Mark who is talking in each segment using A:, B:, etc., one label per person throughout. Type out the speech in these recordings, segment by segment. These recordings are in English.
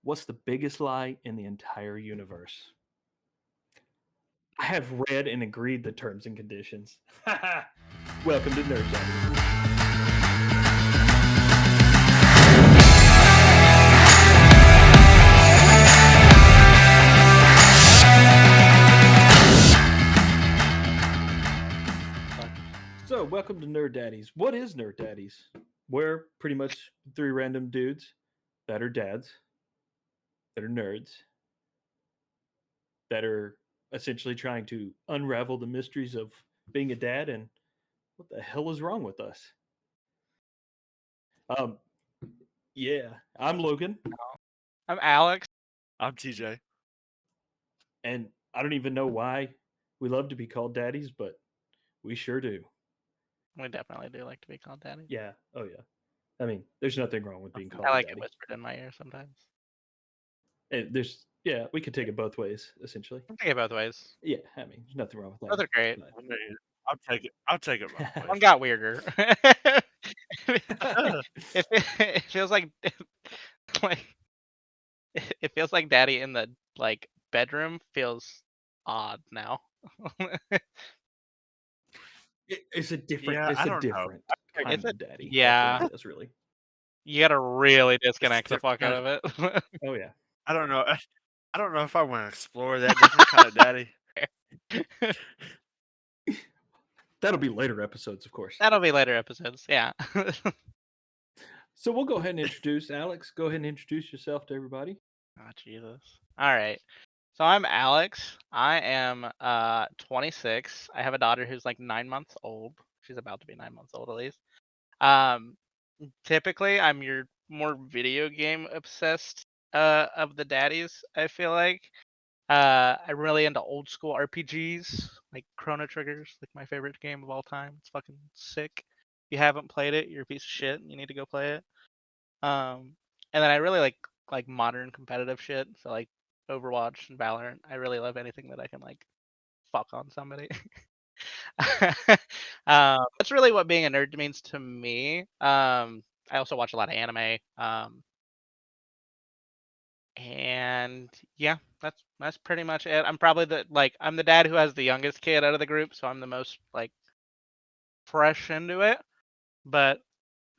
A: What's the biggest lie in the entire universe? I have read and agreed the terms and conditions. Welcome to Nerd Daddies. So, welcome to Nerd Daddies. What is Nerd Daddies? We're pretty much three random dudes that are dads, that are nerds, that are essentially trying to unravel the mysteries of being a dad and what the hell is wrong with us. Um, yeah, I'm Logan,
B: I'm Alex.
C: I'm TJ.
A: and I don't even know why we love to be called daddies, but we sure do.
B: We definitely do like to be called daddy.
A: Yeah, oh yeah. I mean, there's nothing wrong with being
B: I
A: called a
B: like it
A: daddy.
B: whispered in my ear sometimes.
A: And yeah, we could take it both ways, essentially.
B: I take it both ways.
A: Yeah, I mean, there's nothing wrong with
B: Both
A: that.
B: are great.
A: But-
C: I mean, I'll take it. I'll take it both
B: One
C: ways.
B: got weirder. It feels like like it feels like daddy in the bedroom feels odd now.
A: It's a different.
C: Yeah,
A: It's
C: I
A: a
C: don't know.
A: different kind
B: It's a
A: of daddy.
B: yeah.
A: That's what it is, really.
B: You gotta really
C: It's
B: disconnect the fuck out of it.
A: Oh yeah.
C: I don't know. I don't know if I want to explore that different kind of daddy.
A: That'll be later episodes, of course.
B: That'll be later episodes. Yeah.
A: So we'll go ahead and introduce Alex. Go ahead and introduce yourself to everybody.
B: Oh Jesus. All right. So I'm Alex. I am 26. I have a daughter who's like 9 months old. She's about to be 9 months old at least. Um, typically I'm your more video game obsessed of the daddies, I feel like. I'm really into old school RPGs, like Chrono Trigger's like my favorite game of all time. It's fucking sick. If you haven't played it, you're a piece of shit. You need to go play it. And then I really like modern competitive shit. So like Overwatch and Valorant. I really love anything that I can like fuck on somebody. That's really what being a nerd means to me. I also watch a lot of anime. And yeah, that's pretty much it. I'm probably I'm the dad who has the youngest kid out of the group, so I'm the most like fresh into it. But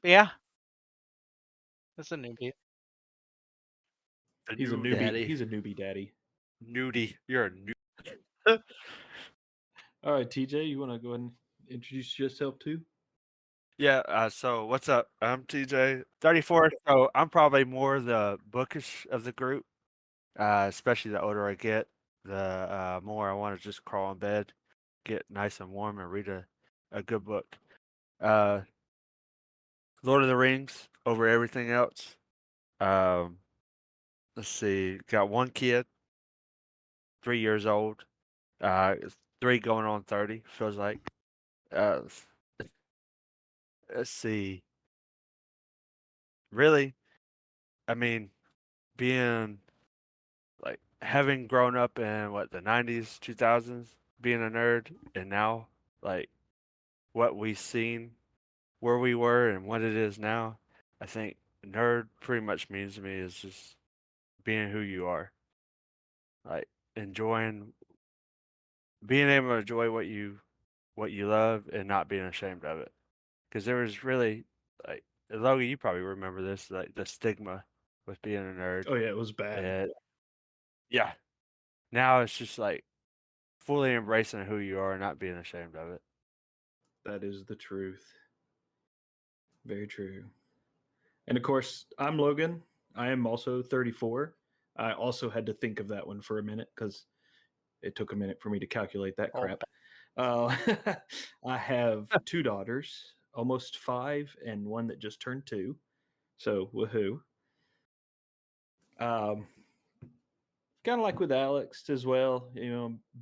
B: yeah, it's a newbie.
C: The
A: He's a
C: new
A: newbie.
C: daddy.
A: He's a newbie daddy.
C: Nudie. You're a new.
A: All right, TJ, you want to go ahead and introduce yourself too?
C: Yeah. So what's up? I'm TJ. 34. So I'm probably more the bookish of the group. Especially the older I get, the more I want to just crawl in bed, get nice and warm, and read a good book. Uh, Lord of the Rings over everything else. Um, let's see, got one kid, 3 years old. Three going on 30, feels like. Uh, let's see. Really, I mean, being like having grown up in what the 90s, 2000s, being a nerd, and now like what we've seen, where we were, and what it is now. I think nerd pretty much means to me is just being who you are, like enjoying, being able to enjoy what you love and not being ashamed of it. Because there was really like Logan, you probably remember this, like the stigma with being a nerd.
A: Oh yeah, it was bad.
C: And yeah, now it's just like fully embracing who you are and not being ashamed of it.
A: That is the truth. Very true. And of course, I'm Logan. I am also 34. I also had to think of that one for a minute because it took a minute for me to calculate that
B: Oh,
A: crap. Uh, I have two daughters, almost 5, and one that just turned 2. So, woohoo. Um, kind of like with Alex as well,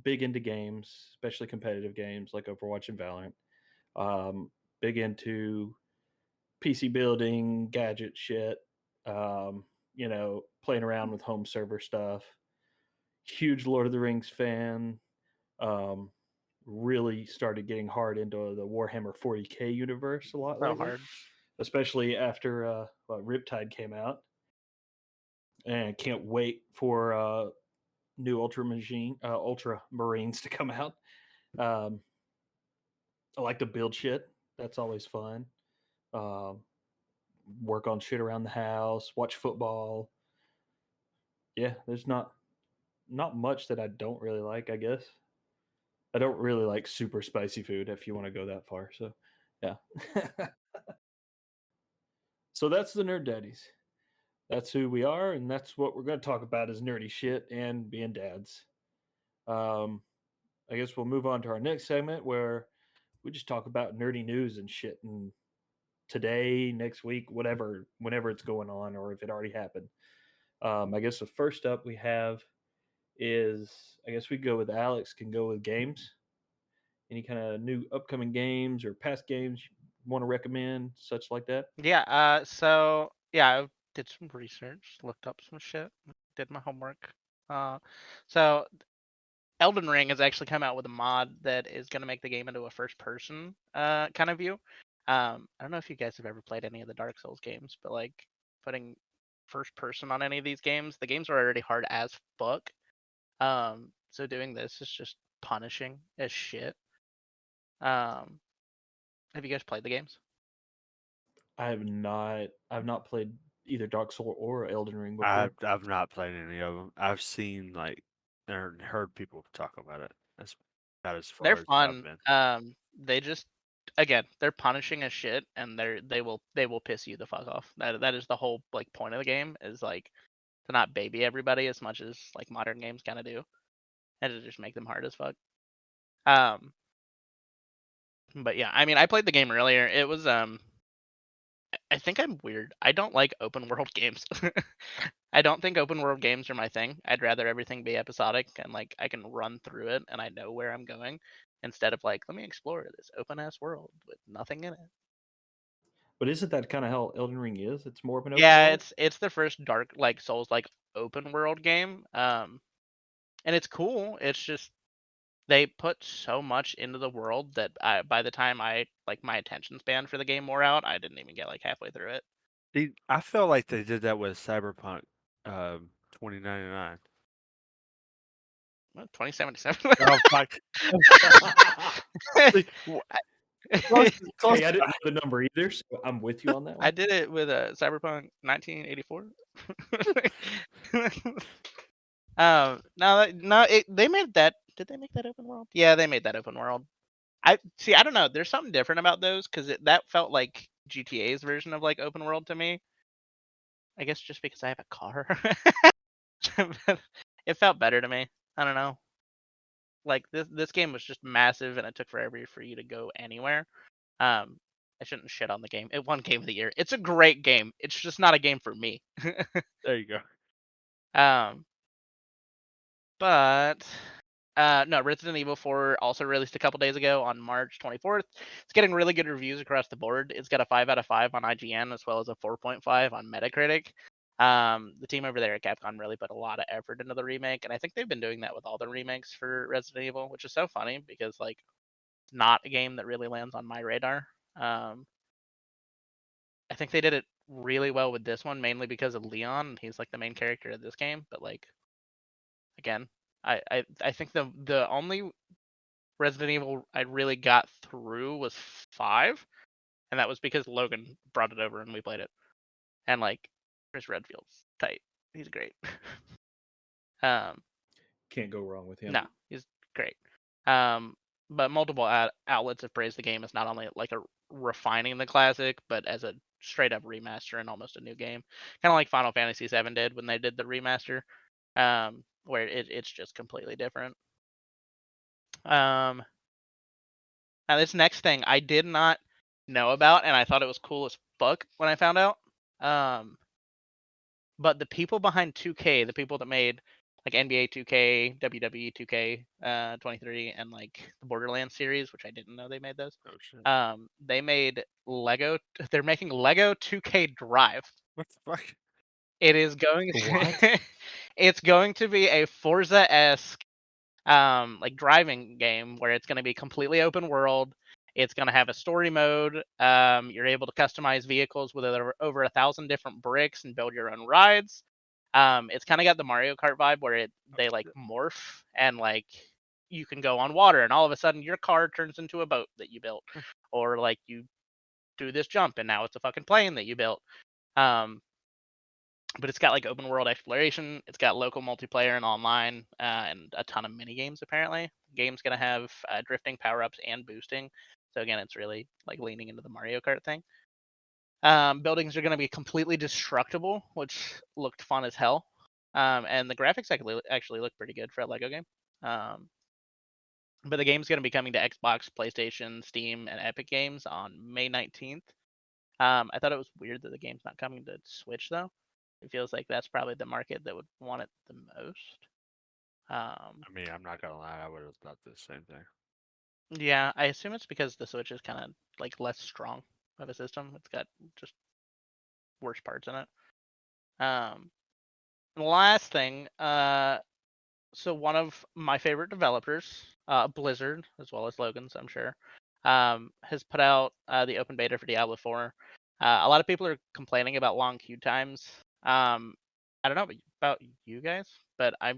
A: big into games, especially competitive games like Overwatch and Valorant. Big into PC building, gadget shit, playing around with home server stuff. Huge Lord of the Rings fan. Um, really started getting hard into the Warhammer 40K universe a lot
B: so
A: lately,
B: hard.
A: especially after Riptide came out. and can't wait for new Ultramarines to come out. Um, I like to build shit. That's always fun. Um, work on shit around the house. Watch football. Yeah, there's not much that I don't really like. I guess I don't really like super spicy food. If you want to go that far, so yeah. So that's the Nerd Daddies. That's who we are, and that's what we're going to talk about is nerdy shit and being dads. Um, I guess we'll move on to our next segment where we just talk about nerdy news and shit and today, next week, whatever, whenever it's going on or if it already happened. I guess the first up we have is I guess we go with Alex can go with games. Any kind of new upcoming games or past games you want to recommend, such like that?
B: Yeah. So yeah, I did some research, looked up some shit, did my homework. So Elden Ring has actually come out with a mod that is going to make the game into a first-person kind of view. I don't know if you guys have ever played any of the Dark Souls games, but like putting first person on any of these games, the games are already hard as fuck. So doing this is just punishing as shit. Have you guys played the games?
A: I have not. I've not played either Dark Souls or Elden Ring before.
C: I've not played any of them. I've seen like or heard people talk about it. That's about as
B: They're
C: far as I've
B: fun.
C: been.
B: They just again, they're punishing as shit, and they will piss you the fuck off. That is the whole like point of the game is like to not baby everybody as much as like modern games kind of do, and to just make them hard as fuck. Um, but yeah, I mean, I played the game earlier. It was I think I'm weird. I don't like open world games. I don't think open world games are my thing. I'd rather everything be episodic and like I can run through it and I know where I'm going instead of like let me explore this open ass world with nothing in it.
A: But isn't that kind of how Elden Ring is? It's more of an open
B: Yeah,
A: world.
B: it's the first dark like Souls like open world game. And it's cool. It's just they put so much into the world that by the time I like my attention span for the game wore out, I didn't even get like halfway through it.
C: I felt like they did that with Cyberpunk 2099.
B: What, 2077?
C: Oh fuck. See, close, close.
A: Hey, I didn't know the number either, so I'm with you on that
B: I
A: one.
B: did it with Cyberpunk 1984. They made that. Did they make that open world? Yeah, they made that open world. I see. I don't know. There's something different about those because that felt like GTA's version of like open world to me. I guess just because I have a car. It felt better to me. I don't know. Like this game was just massive and it took forever for you to go anywhere. I shouldn't shit on the game. It won Game of the Year. It's a great game. It's just not a game for me.
C: There you go.
B: But no, Resident Evil 4 also released a couple days ago on March 24th. It's getting really good reviews across the board. It's got a 5 out of 5 on IGN as well as a 4.5 on Metacritic. The team over there at Capcom really put a lot of effort into the remake, and I think they've been doing that with all the remakes for Resident Evil, which is so funny because like it's not a game that really lands on my radar. I think they did it really well with this one, mainly because of Leon. He's like the main character of this game, but like again, I think the only Resident Evil I really got through was 5, and that was because Logan brought it over and we played it. And like Chris Redfield's tight. He's great.
A: Can't go wrong with him.
B: No, he's great. But multiple outlets have praised the game as not only like a refining the classic, but as a straight up remaster and almost a new game, kind of like Final Fantasy VII did when they did the remaster, where it's just completely different. Now this next thing I did not know about, and I thought it was cool as fuck when I found out. But the people behind 2K, the people that made like NBA 2K, WWE 2K 23, and like the Borderlands series, which I didn't know they made those.
C: Oh shit.
B: They made Lego. They're making Lego 2K Drive.
C: What the fuck?
B: It is going.
A: What?
B: It's going to be a Forza-esque like driving game where it's going to be completely open world. It's going to have a story mode. You're able to customize vehicles with over 1,000 different bricks and build your own rides. It's kind of got the Mario Kart vibe where they like morph and like you can go on water and all of a sudden your car turns into a boat that you built, or like you do this jump and now it's a fucking plane that you built. But it's got like open world exploration. It's got local multiplayer and online, and a ton of mini games. Apparently, the game's gonna have drifting, power ups, and boosting. So again, it's really like leaning into the Mario Kart thing. Buildings are gonna be completely destructible, which looked fun as hell. And the graphics actually look pretty good for a Lego game. But the game's gonna be coming to Xbox, PlayStation, Steam, and Epic Games on May 19th. I thought it was weird that the game's not coming to Switch though. It feels like that's probably the market that would want it the most.
C: I mean, I'm not gonna lie, I would have thought the same thing.
B: Yeah, I assume it's because the Switch is kind of like less strong of a system. It's got just worse parts in it. And the last thing, so one of my favorite developers, Blizzard, as well as Logan's, I'm sure, has put out the open beta for Diablo 4. A lot of people are complaining about long queue times. I don't know about you guys, but I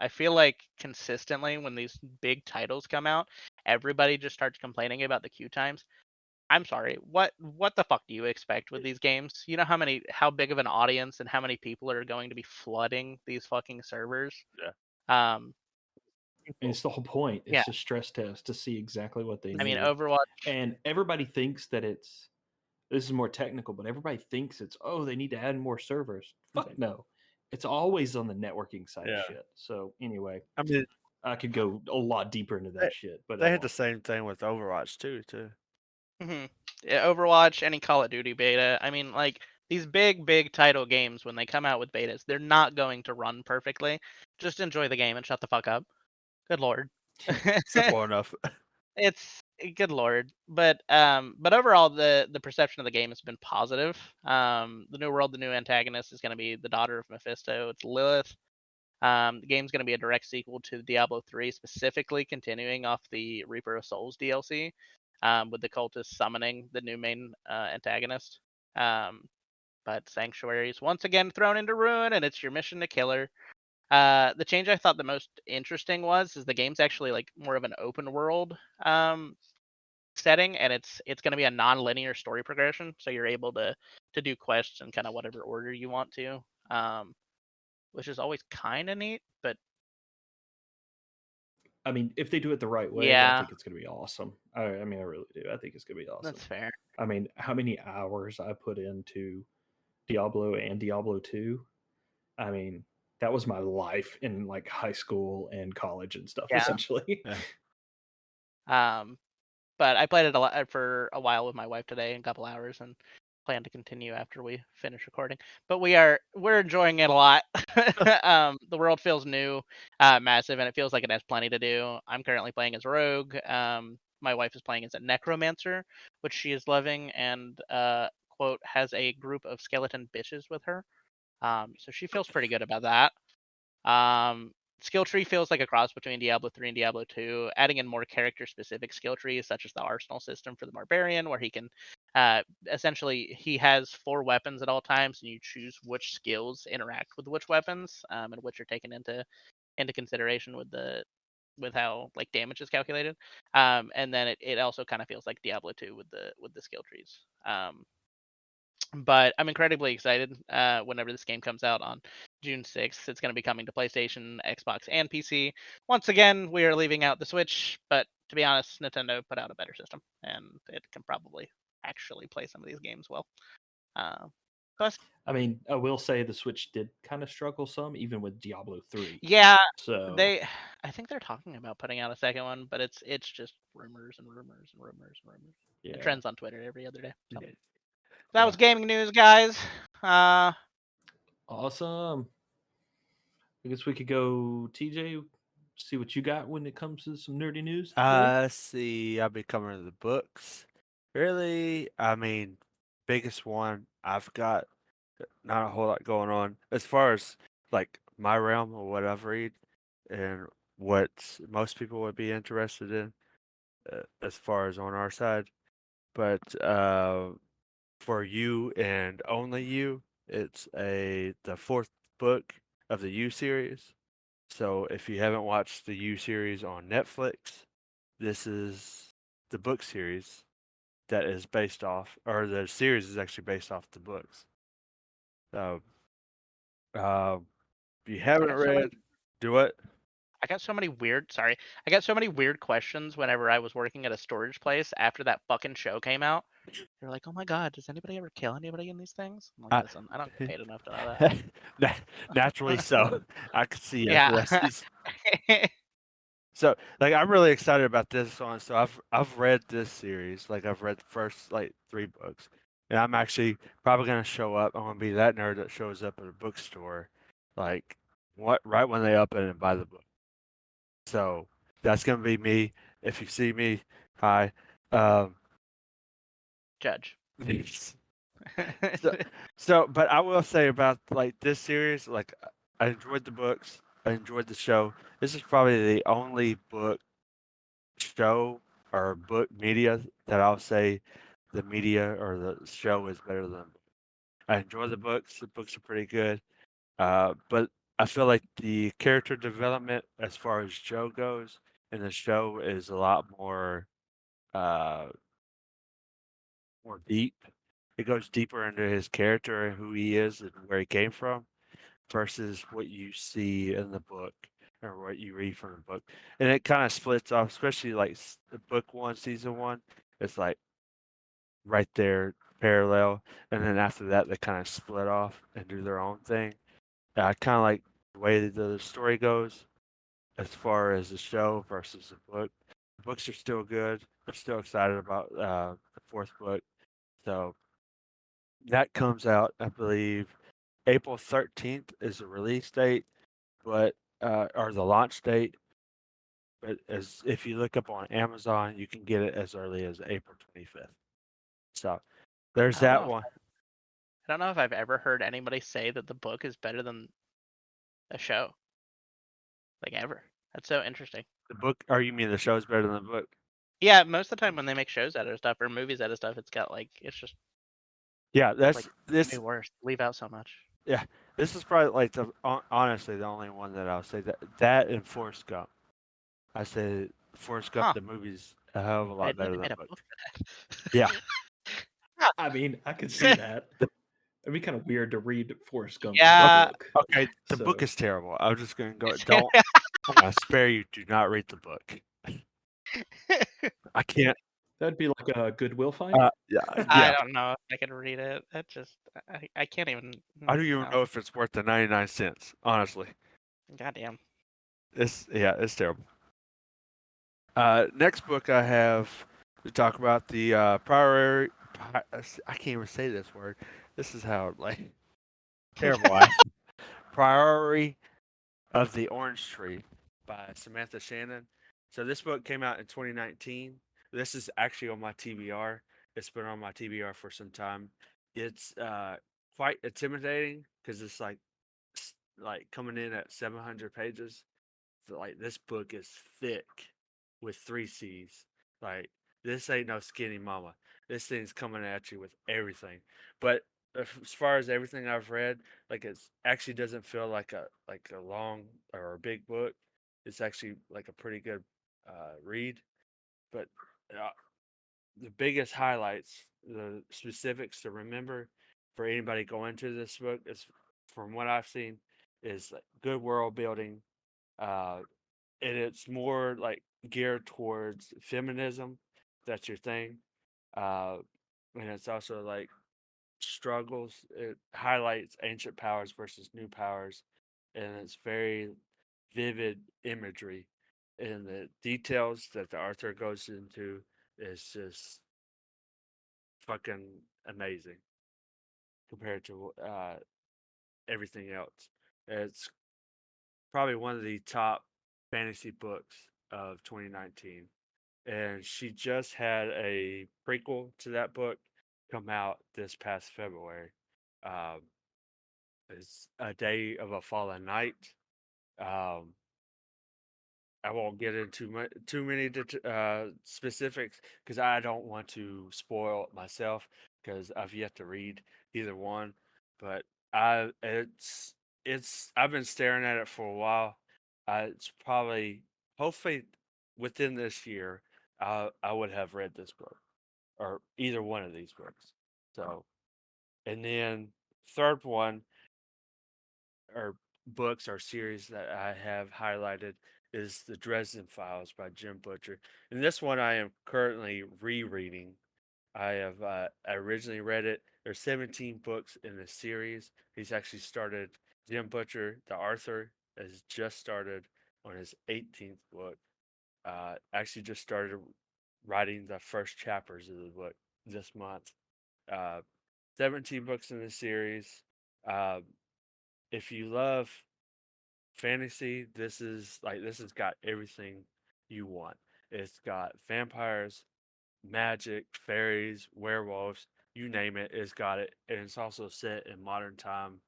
B: feel like consistently when these big titles come out, everybody just starts complaining about the queue times. I'm sorry, what the fuck do you expect with these games? You know how big of an audience and how many people are going to be flooding these fucking servers?
C: Yeah.
B: Um,
A: And it's the whole point.
B: Yeah.
A: It's a stress test to see exactly what they
B: I mean,
A: need.
B: Overwatch.
A: And everybody thinks that it's this is more technical, but everybody thinks it's they need to add more servers. Fuck no. It's always on the networking side of
C: Yeah.
A: shit. So anyway,
C: I mean,
A: I could go a lot deeper into that shit, but
C: they had the same thing with Overwatch too.
B: Yeah, Overwatch, any Call of Duty beta. I mean, like these big title games when they come out with betas, they're not going to run perfectly. Just enjoy the game and shut the fuck up. Good lord.
C: Simple enough.
B: It's good lord, but overall the perception of the game has been positive. The new world, the new antagonist is going to be the daughter of Mephisto. It's Lilith. The game's going to be a direct sequel to Diablo 3, specifically continuing off the Reaper of Souls DLC, with the cultists summoning the new main antagonist. But Sanctuary is once again thrown into ruin, and it's your mission to kill her. The change I thought the most interesting is the game's actually like more of an open world setting, and it's going to be a non-linear story progression, so you're able to do quests in kind of whatever order you want to, which is always kind of neat. But
A: I mean, if they do it the right way, I
B: yeah,
A: think it's going to be awesome. I mean, I really do. I think it's going to be awesome.
B: that's fair.
A: I mean, how many hours I put into Diablo and Diablo 2? I mean, that was my life in like high school and college and stuff,
B: Yeah.
A: essentially.
B: But I played it for a while with my wife today, a couple hours, and plan to continue after we finish recording. But we're enjoying it a lot. The world feels new, massive, and it feels like it has plenty to do. I'm currently playing as Rogue. My wife is playing as a Necromancer, which she is loving, and quote has a group of skeleton bitches with her. So she feels pretty good about that. Skill tree feels like a cross between Diablo 3 and Diablo 2, adding in more character-specific skill trees, such as the arsenal system for the Barbarian, where he can essentially he has 4 weapons at all times, and you choose which skills interact with which weapons, and which are taken into consideration with how like damage is calculated. And then it also kind of feels like Diablo 2 with the skill trees. But I'm incredibly excited whenever this game comes out on June 6th. It's going to be coming to PlayStation, Xbox, and PC. Once again, we are leaving out the Switch, but to be honest, Nintendo put out a better system, and it can probably actually play some of these games well. Plus,
A: I mean, I will say the Switch did kind of struggle some, even with Diablo 3.
B: yeah,
A: So
B: I think they're talking about putting out a second one, but it's just rumors and rumors and rumors and rumors.
A: yeah.
B: It trends on Twitter every other day. So.
C: Yeah.
B: That was gaming news, guys.
A: Awesome. I guess we could go, TJ, see what you got when it comes to some nerdy news.
C: See, I'll be covering the books. Really, I mean, biggest one I've got, not a whole lot going on as far as like my realm or what I've read and what most people would be interested in, as far as on our side. But for you and only you, it's the fourth book of the U series. So if you haven't watched the U series on Netflix, this is the book series that is based off, or the series is actually based off the books. So, if you haven't
B: got so many-
C: read, do what?
B: I got so many weird. Sorry, I got so many weird questions whenever I was working at a storage place after that fucking show came out. They're like, "Oh my god, does anybody ever kill anybody in these things?" I'm like,
C: Uh,
B: "Listen, I don't get paid enough to know
C: Naturally so. I could see
B: Yeah.
C: yes. So like I'm really excited about this one. So I've read this series. Like I've read the first like 3 books. And I'm actually probably gonna show up. I'm gonna be that nerd that shows up at a bookstore like what right when they open and buy the book. So that's gonna be me. If you see me, hi. Um
B: Judge.
C: so, but I will say about like this series, like I enjoyed the books, I enjoyed the show. This is probably the only book show or book media that I'll say the media or the show is better than. I enjoy the books. The books are pretty good, but I feel like the character development as far as Joe goes in the show is a lot uh, more deep. It goes deeper into his character and who he is and where he came from versus what you see in the book or what you read from the book. And it kind of splits off, especially like the book 1, season 1. It's like right there parallel. And then after that, they kind of split off and do their own thing. I kind of like the way the story goes as far as the show versus the book. The books are still good. I'm still excited about the 4th book. So that comes out, I believe, April 13th is the release date, but or the launch date. But as if you look up on Amazon, you can get it as early as April 25th. So there's
B: I don't
C: that
B: know.
C: one.
B: I don't know if I've ever heard anybody say that the book is better than a show. Like ever. That's so interesting.
C: The book, or you mean the show's better than the book?
B: Yeah, most of the time when they make shows out of stuff or movies out of stuff, it's got like it's just
C: Yeah, that's
B: like
C: this.
B: way worse. Leave out so much.
C: Yeah, this is probably like the honestly the only one that I'll say that and Forrest Gump. I say Forrest Gump
B: Huh.
C: the movie's a hell of a
B: I
C: lot
B: didn't know
C: better
B: they
C: than
B: made
C: the
B: a
C: book.
B: book for that.
C: Yeah,
A: I mean, I could see that. It'd be kind of weird to read Forrest Gump
B: Yeah.
A: book.
C: okay. The book
A: So
C: is terrible. I'm just gonna go. Don't. I'm gonna spare you. Do not read the book. I can't.
A: that'd be like a Goodwill find.
C: Yeah,
B: I
C: yeah.
B: don't know if I can read it. That just I can't even.
C: I don't even
B: No.
C: know if it's worth the 99 cents. Honestly,
B: Goddamn.
C: it's terrible. Next book I have to talk about the priority. I can't even say this word. This is how like terrible I. Priority of the Orange Tree by Samantha Shannon. So this book came out in 2019. This is actually on my TBR. It's been on my TBR for some time. It's quite intimidating because it's like coming in at 700 pages. So, like this book is thick with 3 C's. Like this ain't no skinny mama. This thing's coming at you with everything. But as far as everything I've read, like it's actually doesn't feel like a long or a big book. It's actually like a pretty good read. But uh, the biggest highlights, the specifics to remember for anybody going to this book is, from what I've seen, is like good world building. Uh, and it's more like geared towards feminism. That's your thing. Uh, and it's also like struggles. It highlights ancient powers versus new powers, and it's very vivid imagery. And the details that the author goes into is just fucking amazing compared to everything else. It's probably one of the top fantasy books of 2019. And she just had a prequel to that book come out this past February. Um, it's A Day of a Fallen Knight. Um, I won't get into too many specifics because I don't want to spoil it myself because I've yet to read either one. But it's I've been staring at it for a while. It's probably, hopefully, within this year, I would have read this book or either one of these books. So, and then third one or books or series that I have highlighted is the Dresden Files by Jim Butcher, and this one I am currently rereading. I originally read it. There's 17 books in the series. He's actually started. Jim Butcher, the author, has just started on his 18th book. Actually, just started writing the first chapters of the book this month. Uh, 17 books in the series. Uh, if you love fantasy, this has got everything you want. It's got vampires, magic, fairies, werewolves, you name it, it's got it. And it's also set in modern time.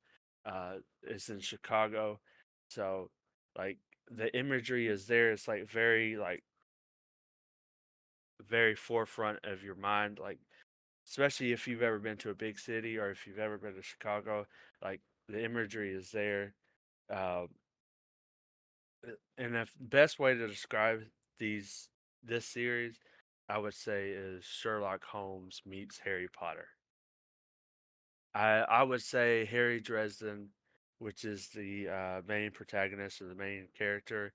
C: It's in Chicago. So like the imagery is there. It's like very forefront of your mind. Like especially if you've ever been to a big city or if you've ever been to Chicago, like the imagery is there. Uh, and the best way to describe this series, I would say, is Sherlock Holmes meets Harry Potter. I would say Harry Dresden, which is the main protagonist or the main character,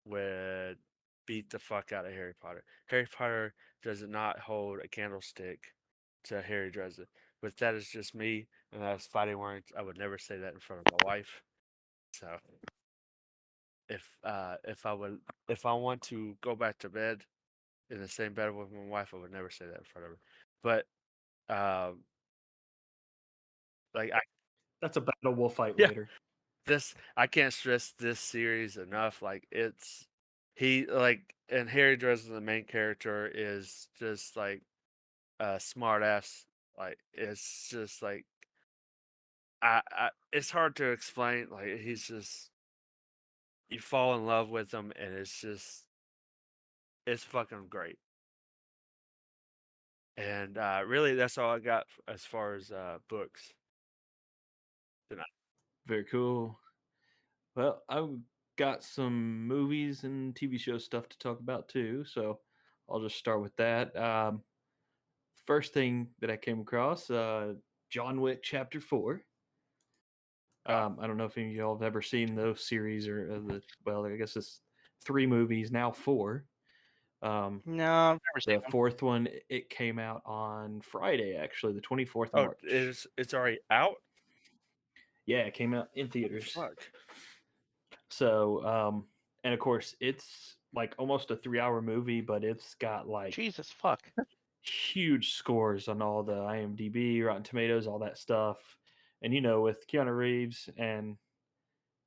C: would beat the fuck out of Harry Potter. Harry Potter does not hold a candlestick to Harry Dresden. But that is just me, and that's fighting words. I would never say that in front of my wife. So if I want to go back to bed in the same bed with my wife, I would never say that in front of her. But like I
A: That's a battle we'll fight
C: yeah,
A: later.
C: I can't stress this series enough. Like he like and Harry Dresden, the main character, is just like a smart ass. Like it's just like it's hard to explain. Like he's just you fall in love with him, and it's fucking great. And really, that's all I got as far as books tonight.
A: Very cool. Well, I've got some movies and TV show stuff to talk about too, so I'll just start with that. First thing that I came across, John Wick Chapter 4. I don't know if any of y'all have ever seen those series or well, I guess it's 3 movies, now 4.
B: No, I've never seen
A: The
B: one.
A: fourth one, it came out on Friday, actually, the 24th of
C: Oh,
A: March.
C: it's already out.
A: Yeah, it came out in theaters.
C: Fuck.
A: So, and of course, it's like almost a 3-hour movie, but it's got like
B: Jesus fuck.
A: huge scores on all the IMDb, Rotten Tomatoes, all that stuff. And with Keanu Reeves, and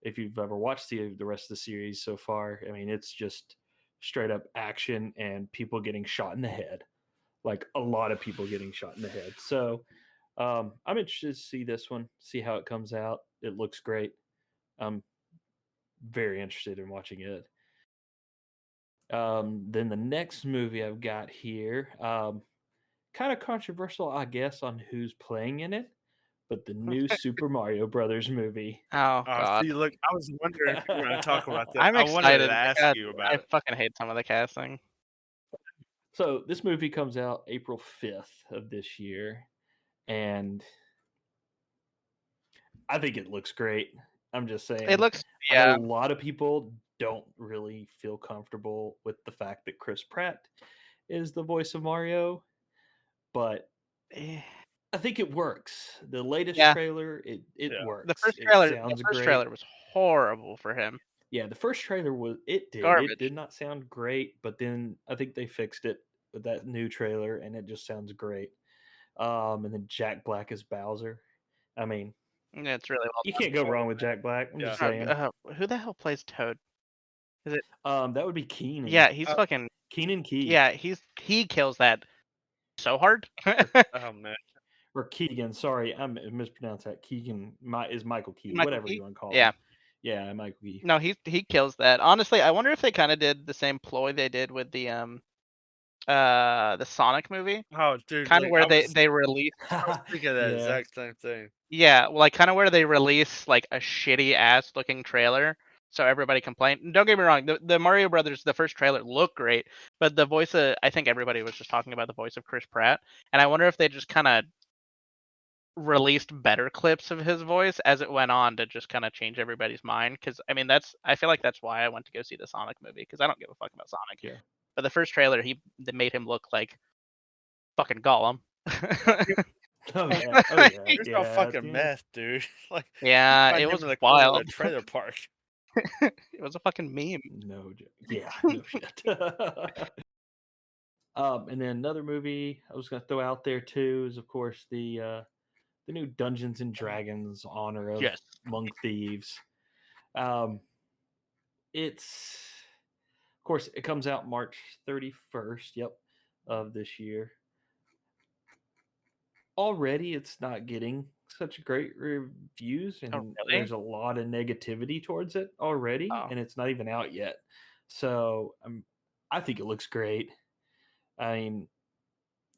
A: if you've ever watched the rest of the series so far, I mean, it's just straight up action and people getting shot in the head, like a lot of people getting shot in the head. So, I'm interested to see this one, see how it comes out. It looks great. I'm very interested in watching it. Then the next movie I've got here, kind of controversial, I guess, on who's playing in it, but the new Super Mario Brothers movie.
B: Oh god.
C: See, look, I was wondering if you were going to talk about that.
B: I'm
C: I wanted
B: excited.
C: to ask
B: God,
C: you
B: I
C: about it.
B: fucking hate some of the casting.
A: So this movie comes out April 5th of this year, and I think it looks great. I'm just saying.
B: It looks
A: I know
B: yeah.
A: a lot of people don't really feel comfortable with the fact that Chris Pratt is the voice of Mario, but
B: eh,
A: I think it works. The latest
B: Yeah.
A: trailer, it
C: Yeah.
A: works.
B: The first
A: It
B: trailer
A: sounds great.
B: was horrible for him.
A: Yeah, the first trailer it
B: Garbage.
A: did not sound great, but then I think they fixed it with that new trailer, and it just sounds great. And then Jack Black is Bowser. I mean,
B: Yeah, it's really well
A: you
B: done.
A: can't go wrong with Jack Black. I'm just
C: Yeah.
A: saying.
B: Who the hell plays Toad? Is it?
A: That would be Keenan.
B: Yeah, he's fucking.
A: Keenan Key.
B: Yeah, he kills that so hard.
C: Oh man.
A: Or Keegan. Sorry, I mispronounced that. Keegan is Michael Key.
B: Michael
A: Whatever
B: Key?
A: you want to call
B: Yeah.
A: him. Yeah, Michael Key.
B: No, he kills that. Honestly, I wonder if they kind of did the same ploy they did with the Sonic movie.
C: Oh, dude.
B: Kind of
C: Like,
B: where they released.
C: I was thinking that
A: Yeah.
C: exact same thing.
B: Yeah, like kind of where they release like a shitty ass looking trailer, so everybody complained. And don't get me wrong, the Mario Brothers, the first trailer looked great, but the voice of, I think everybody was just talking about the voice of Chris Pratt, and I wonder if they just kind of released better clips of his voice as it went on to just kind of change everybody's mind. Because I mean, I feel like that's why I went to go see the Sonic movie, because I don't give a fuck about Sonic.
A: Yeah.
B: But the first trailer, they made him look like fucking Gollum.
A: Oh yeah. Oh yeah.
C: There's no
A: Yeah.
C: fucking
A: yeah.
C: meth, dude. Like,
B: Yeah,
C: find
B: it
C: him
B: was
C: in the corner of
B: wild.
C: the trailer park.
B: It was a fucking meme.
A: No. Yeah. No shit. And then another movie I was gonna throw out there too is of course the new Dungeons and Dragons Honor of
B: Yes.
A: Monk Thieves. It's of course it comes out March 31st. Yep, of this year. Already, it's not getting such great reviews,
B: Oh,
A: and
B: really?
A: there's a lot of negativity towards it already,
B: Oh.
A: and it's not even out yet. So I think it looks great. I mean,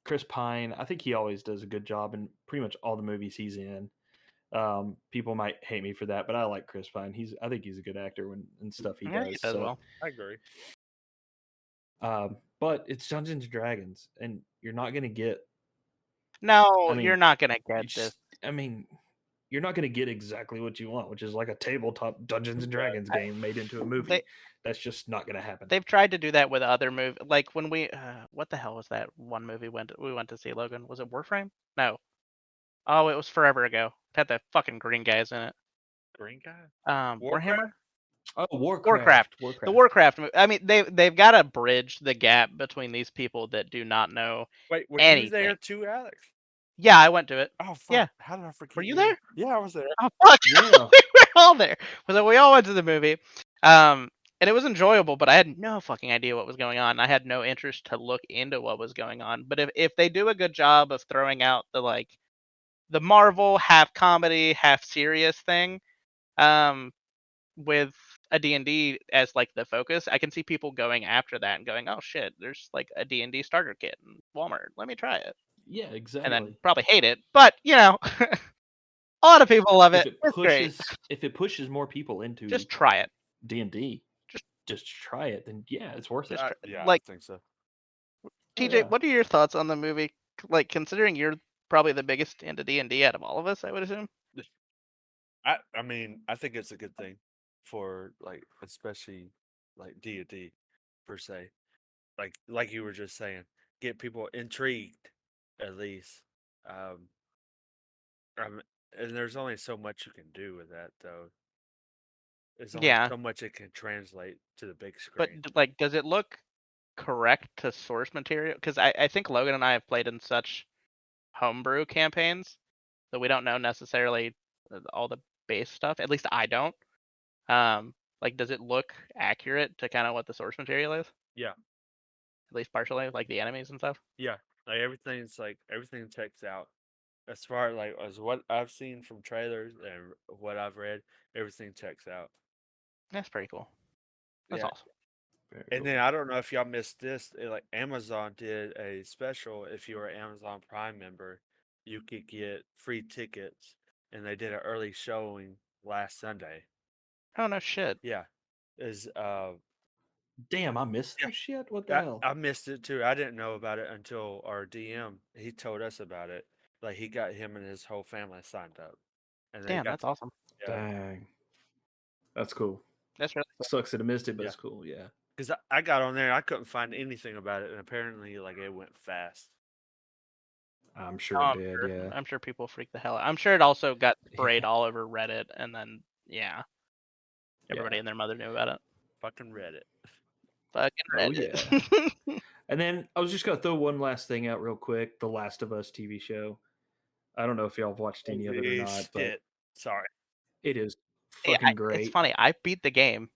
A: Chris Pine, I think he always does a good job in pretty much all the movies he's in. People might hate me for that, but I like Chris Pine. I think he's a good actor and stuff he
B: Yeah,
A: does.
B: he does
A: So,
B: well.
C: I agree.
A: but it's Dungeons and Dragons, and you're not gonna get.
B: No,
A: I
B: you're
A: mean,
B: not gonna
A: you
B: get this.
A: just, I mean, you're not gonna get exactly what you want, which is like a tabletop Dungeons and Dragons game made into a movie.
B: They
A: That's just not gonna happen.
B: they've tried to do that with other movies. Like when we, what the hell was that one movie we went to see, Logan? Was it Warframe? No. Oh, it was forever ago. It had the fucking green guys in it.
C: Green guy?
B: Warhammer.
C: Warcraft?
A: Oh,
B: Warcraft. The Warcraft. I mean, they've got to bridge the gap between these people that do not know
C: Wait, were you
B: anything.
C: there too, Alex?
B: Yeah, I went to it.
C: Oh, fuck.
B: Yeah.
C: How did I forget
B: Were you there?
C: Yeah, I was there.
B: Oh fuck!
A: Yeah.
B: We were all there. So we all went to the movie, and it was enjoyable. But I had no fucking idea what was going on. I had no interest to look into what was going on. But if they do a good job of throwing out the Marvel half comedy, half serious thing, with a D&D as like the focus, I can see people going after that and going, "Oh shit, there's like a D&D starter kit in Walmart. Let me try it."
A: Yeah,
B: And
A: exactly.
B: then probably hate it. But a lot of people love it. It's great.
A: If it pushes more people into
B: Just try it.
A: D&D, just try it, then yeah, it's worth it.
C: Yeah,
B: Like,
C: I think so.
B: TJ,
A: yeah.
B: what are your thoughts on the movie? Like, considering you're probably the biggest into D&D out of all of us, I would assume.
C: I mean, I think it's a good thing for like, especially like D&D per se. Like you were just saying, get people intrigued at least. Um, and there's only so much you can do with that, though. There's only
B: Yeah,
C: so much it can translate to the big
B: but
C: screen.
B: like, does it look correct to source material? Because I think Logan and I have played in such homebrew campaigns that we don't know necessarily all the base stuff. At least I don't. Like, does it look accurate to kind of what the source material is?
C: Yeah,
B: At least partially, like the enemies and stuff.
C: yeah. Like everything checks out. As far like as what I've seen from trailers and what I've read, everything checks out.
B: That's pretty cool. That's
C: Yeah.
B: awesome.
A: Very
C: And
A: cool.
C: then I don't know if y'all missed this. Like Amazon did a special. If you were an Amazon Prime member, you could get free tickets, and they did an early showing last Sunday.
B: Oh no shit.
C: Yeah, is
A: Damn, I missed
C: Yeah.
A: that shit. What the
C: I,
A: hell?
C: I missed it too. I didn't know about it until our DM. He told us about it. Like he got him and his whole family signed up, and they
B: Damn,
C: got
B: that's awesome.
C: yeah.
A: Dang, that's cool.
B: That's really cool.
A: Sucks that I missed it, but
C: Yeah.
A: it's cool. Yeah,
C: Because I got on there, I couldn't find anything about it, and apparently, like it went fast.
A: I'm sure
B: Oh,
A: it did. Yeah,
B: I'm sure people freak the hell out. I'm sure it also got sprayed
A: Yeah.
B: all over Reddit, and then everybody
A: Yeah.
B: and their mother knew about it.
C: Fucking Reddit.
B: Fucking
A: Oh,
B: Reddit.
A: And then I was just gonna throw one last thing out real quick: The Last of Us TV show. I don't know if y'all have watched any of it or not, but
C: Shit. Sorry.
A: it is
B: Yeah,
A: fucking
B: it's
A: great.
B: funny. I beat the game,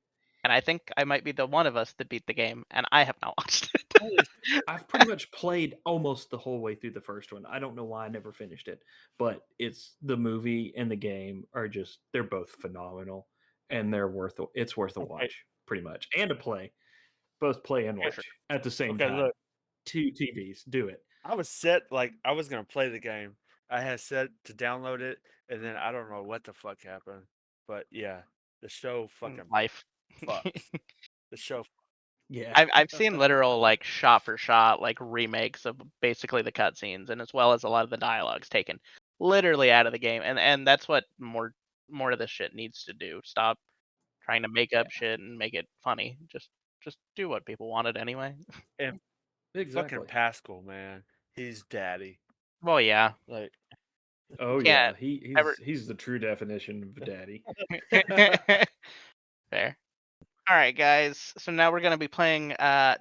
B: and I think I might be the one of us that beat the game, and I have not watched it.
A: I've pretty much played almost the whole way through the first one. I don't know why I never finished it, but it's the movie and the game are they're both phenomenal, and it's worth a
C: Okay.
A: watch pretty much, and a play. Both play and
C: Okay,
A: watch at the same
C: Okay,
A: time.
C: look.
A: 2 TVs, do it.
C: I was set like I was gonna play the game. I had said to download it, and then I don't know what the fuck happened. But yeah, the show fucking
B: Life.
C: fucks. The show.
A: Yeah.
B: I've seen literal like shot for shot like remakes of basically the cutscenes, and as well as a lot of the dialogues taken literally out of the game, and that's what more of this shit needs to do. Stop trying to make up shit and make it funny. Just do what people wanted anyway.
C: And
A: Exactly.
C: fucking Pascal, man, he's daddy.
B: Well, yeah.
C: Like,
A: Oh
B: can't
A: yeah,
B: ever-
A: he's the true definition of a daddy.
B: Fair. All right, guys. So now we're gonna be playing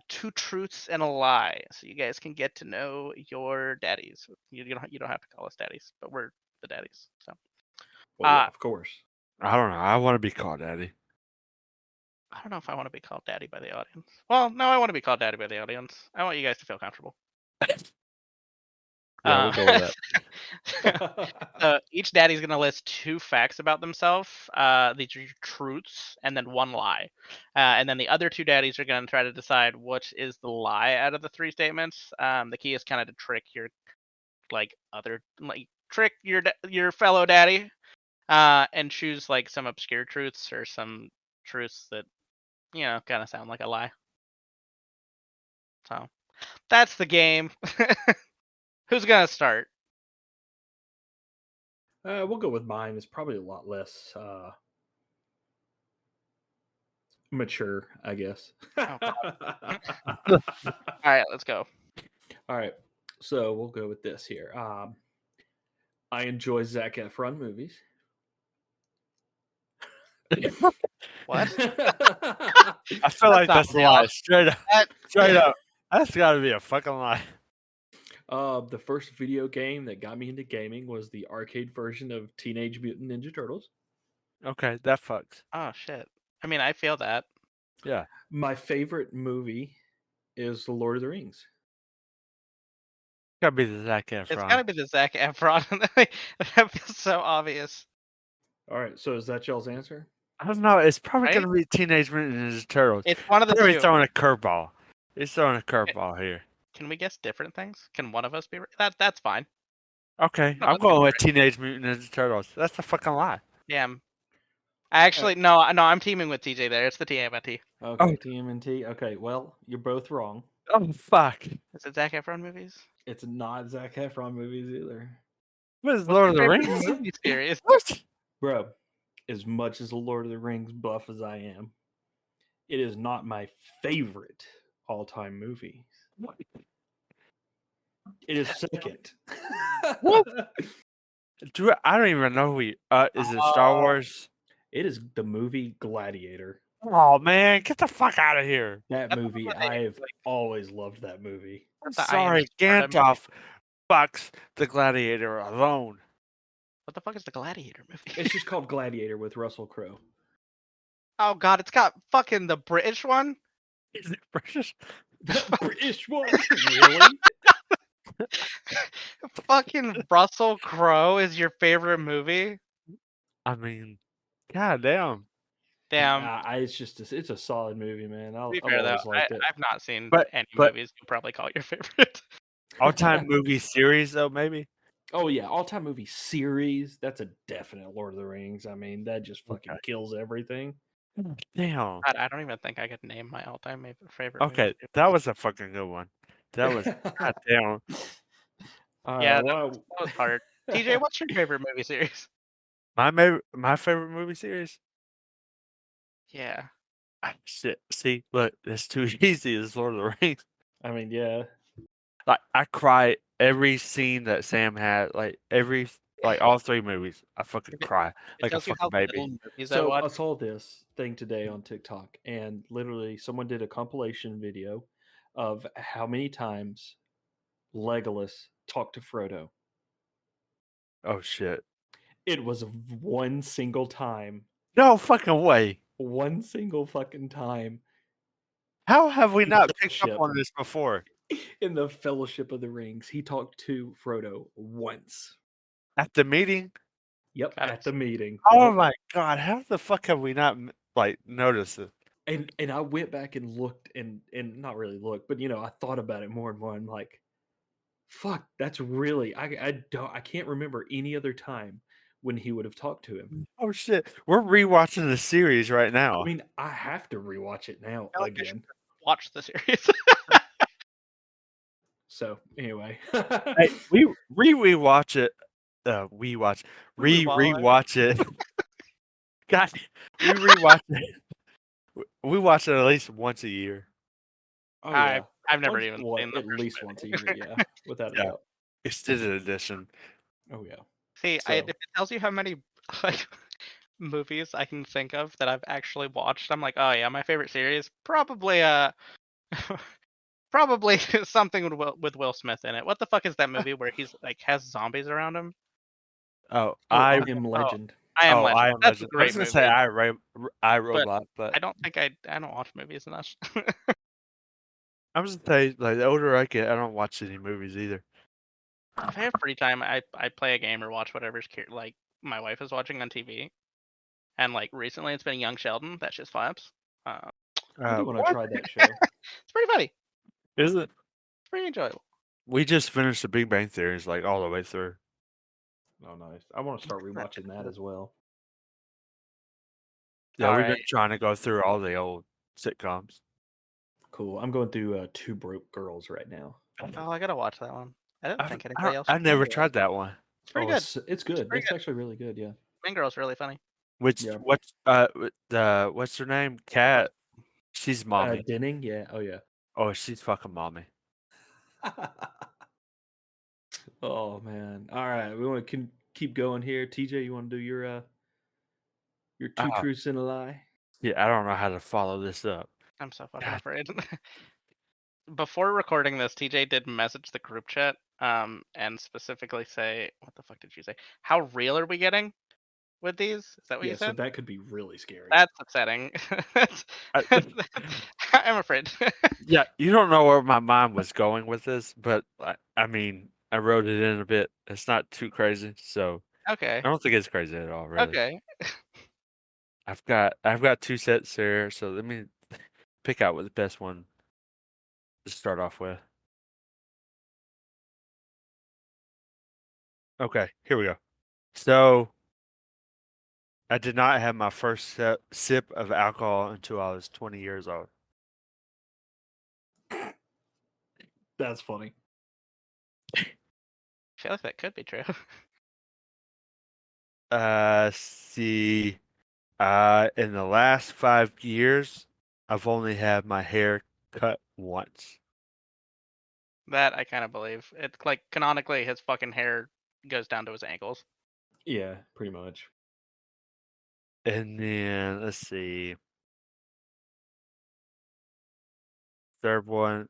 B: Two Truths and a Lie, so you guys can get to know your daddies. You don't have to call us daddies, but we're the daddies. So
A: Well, yeah, of course.
C: I don't know. I want to be called daddy.
B: I don't know if I want to be called daddy by the audience. Well, no, I want to be called daddy by the audience. I want you guys to feel comfortable.
C: Yeah, we'll go with
B: that. Each daddy's gonna list 2 facts about themselves. These are your truths, and then 1 lie. And then the other 2 daddies are gonna try to decide which is the lie out of the 3 statements. The key is kind of to trick your trick your fellow daddy, and choose like some obscure truths or some truths that kind of sound like a lie. So that's the game. Who's gonna start?
A: We'll go with mine. It's probably a lot less mature, I guess.
B: Oh, All right, let's go.
A: All right, so we'll go with this here. I enjoy Zac Efron movies.
B: What?
C: I feel like
B: not
C: that's a
B: real.
C: lie. Straight up.
B: That-
C: Straight up. That's got to be a fucking lie.
A: The first video game that got me into gaming was the arcade version of Teenage Mutant Ninja Turtles.
C: Okay, that fucks.
B: Oh shit. I mean, I feel that.
C: Yeah.
A: My favorite movie is The Lord of the Rings.
C: Gotta be the Zac
B: It's
C: Efron.
B: gotta be the Zac Efron. That feels so obvious.
A: All right, so is that y'all's answer?
C: I don't know. It's probably
B: Right?
C: gonna be Teenage Mutant Ninja Turtles.
B: It's one of the
C: They're
B: 2.
C: throwing a curveball. He's throwing a curveball here.
B: Can we guess different things? Can one of us be right? That's fine.
C: Okay,
B: No,
C: I'm
B: that's
C: going with
B: right.
C: Teenage Mutant Ninja Turtles. That's a fucking lie.
B: Damn. Actually, no, I'm teaming with TJ there. It's the TMNT.
A: Okay,
C: Oh.
A: TMNT. Okay, well, you're both wrong.
C: Oh fuck!
B: Is it Zac Efron movies?
A: It's not Zac Efron movies either.
C: What is
B: What's
C: Lord of
B: your
C: the
B: favorite
C: Rings?
B: movie series?
C: What?
A: Bro, as much as the Lord of the Rings buff as I am, it is not my favorite all-time movie. It is second.
C: What? I don't even know who he. Is it Star Wars?
A: It is the movie Gladiator.
C: Oh man, get the fuck out of here!
A: That
B: That's
A: movie,
B: what they-
A: I've always loved that movie.
C: I'm
B: the
C: sorry,
B: IMDb
C: Gandalf fucks the Gladiator alone.
B: What the fuck is the Gladiator movie?
A: It's just called Gladiator with Russell Crowe.
B: Oh god, it's got fucking the British one.
C: Is it British?
A: The British one? Really?
B: Fucking Russell Crowe is your favorite movie?
C: I mean, goddamn.
B: Damn.
A: It's a solid movie, man.
B: To be
A: I've
B: fair though,
A: always liked it.
B: I've not seen
C: But-
B: any
C: but-
B: movies you probably call your favorite.
C: All-time movie series though, maybe.
A: Oh yeah, all-time movie series. That's a definite Lord of the Rings. I mean, that just fucking
C: Okay.
A: kills everything.
C: Damn.
B: God, I don't even think I could name my all-time favorite.
C: Okay,
B: movie.
C: that was a fucking good one. That was goddamn.
B: Yeah,
A: well,
B: that was hard. TJ, what's your favorite movie series?
C: My favorite movie series.
B: Yeah.
C: Shit. See, look, that's too easy. It's Lord of the Rings.
A: I mean, yeah.
C: Like I cry every scene that Sam had. Like all 3 movies. I fucking cry
B: It
C: like a
B: tells you
C: fucking
B: how
C: baby.
B: little movies I
A: So
B: watch.
A: I saw this thing today on TikTok, and literally someone did a compilation video of how many times Legolas talked to Frodo.
C: Oh shit.
A: It was one single time.
C: No fucking way.
A: One single fucking time
C: How have we
A: In
C: not picked up
A: Fellowship.
C: on this before?
A: in the Fellowship of the Rings. He talked to Frodo once.
C: At the meeting?
A: Yep,
B: Got
A: at
B: it.
A: the meeting.
C: Oh
A: Yep.
C: my god, how the fuck have we not noticed it?
A: And I went back and looked and not really looked, but I thought about it more and more. I'm like, Fuck, that's really I can't remember any other time when he would have talked to him.
C: Oh shit, we're rewatching the series right now.
A: I mean, I have to rewatch it now
B: I feel like I should
A: again.
B: watch the series.
A: So anyway,
C: Hey, we rewatch it. We watch
B: We watch.
C: rewatch it. God, we rewatch it. We watch it at least once a year.
A: oh yeah,
B: I've never even seen the
A: at
B: first
A: least once a
B: movie.
A: year, yeah, without a
C: Yeah,
A: doubt.
C: extended edition.
A: Oh yeah.
B: See,
A: So
B: if it tells you how many like movies I can think of that I've actually watched, I'm like, oh yeah, my favorite series probably probably something with Will Smith in it. What the fuck is that movie where he's like has zombies around him?
C: Oh,
A: I
C: I
A: Am
B: Oh,
A: Legend.
B: I Am
C: oh
B: Legend.
C: I am
B: That's a
C: Legend. I was
B: great
C: gonna say
B: movie,
C: I
B: but
C: Robot, but
B: I don't think I don't watch movies enough.
C: I was gonna say like the older I get, I don't watch any movies either.
B: If I have free time, I play a game or watch whatever's like my wife is watching on TV. And like recently, it's been Young Sheldon. That shit slaps.
A: I do want to
C: What
A: try that show.
B: It's pretty funny.
C: is it?
B: It's pretty enjoyable.
C: We just finished the Big Bang Theory, like all the way through.
A: Oh nice. I want to start rewatching that as well.
C: Yeah,
B: All
C: we've been
B: right.
C: trying to go through all the old sitcoms.
A: Cool. I'm going through Two Broke Girls right now.
B: Oh, I gotta watch that one. I didn't think anybody else
C: I've
B: would watch
C: never
B: it.
C: tried that one.
B: It's pretty
A: Oh,
B: good.
A: it's
B: It's
A: good.
B: pretty
A: It's
B: good.
A: actually really good. Yeah.
B: Mean Girl's really funny.
A: Yeah.
C: What's her name? Cat. She's mommy.
A: Denning. Yeah. Oh yeah.
C: Oh, she's fucking mommy.
A: Oh man. All right. We want to keep going here. TJ, you want to do your two
C: Oh,
A: truths and a lie?
C: yeah, I don't know how to follow this up.
B: I'm so fucking
C: God.
B: afraid. Before recording this, TJ did message the group chat, and specifically say, what the fuck did you say? How real are we getting with these? Is that what you
A: Yeah. So
B: said?
A: that could be really scary.
B: That's upsetting.
C: I,
B: I'm afraid.
C: yeah, you don't know where my mind was going with this, but I mean, I wrote it in a bit. It's not too crazy, so
B: Okay.
C: I don't think it's crazy at all, really.
B: Okay.
C: I've got two sets here, so let me pick out what the best one to start off with. Okay, here we go. So I did not have my first sip of alcohol until I was 20 years old.
A: That's funny.
B: I feel like that could be true.
C: See, in the last 5 years, I've only had my hair cut once.
B: That I kind of believe. It's like canonically, his fucking hair goes down to his ankles.
A: Yeah. Pretty much.
C: And then, let's see, third one,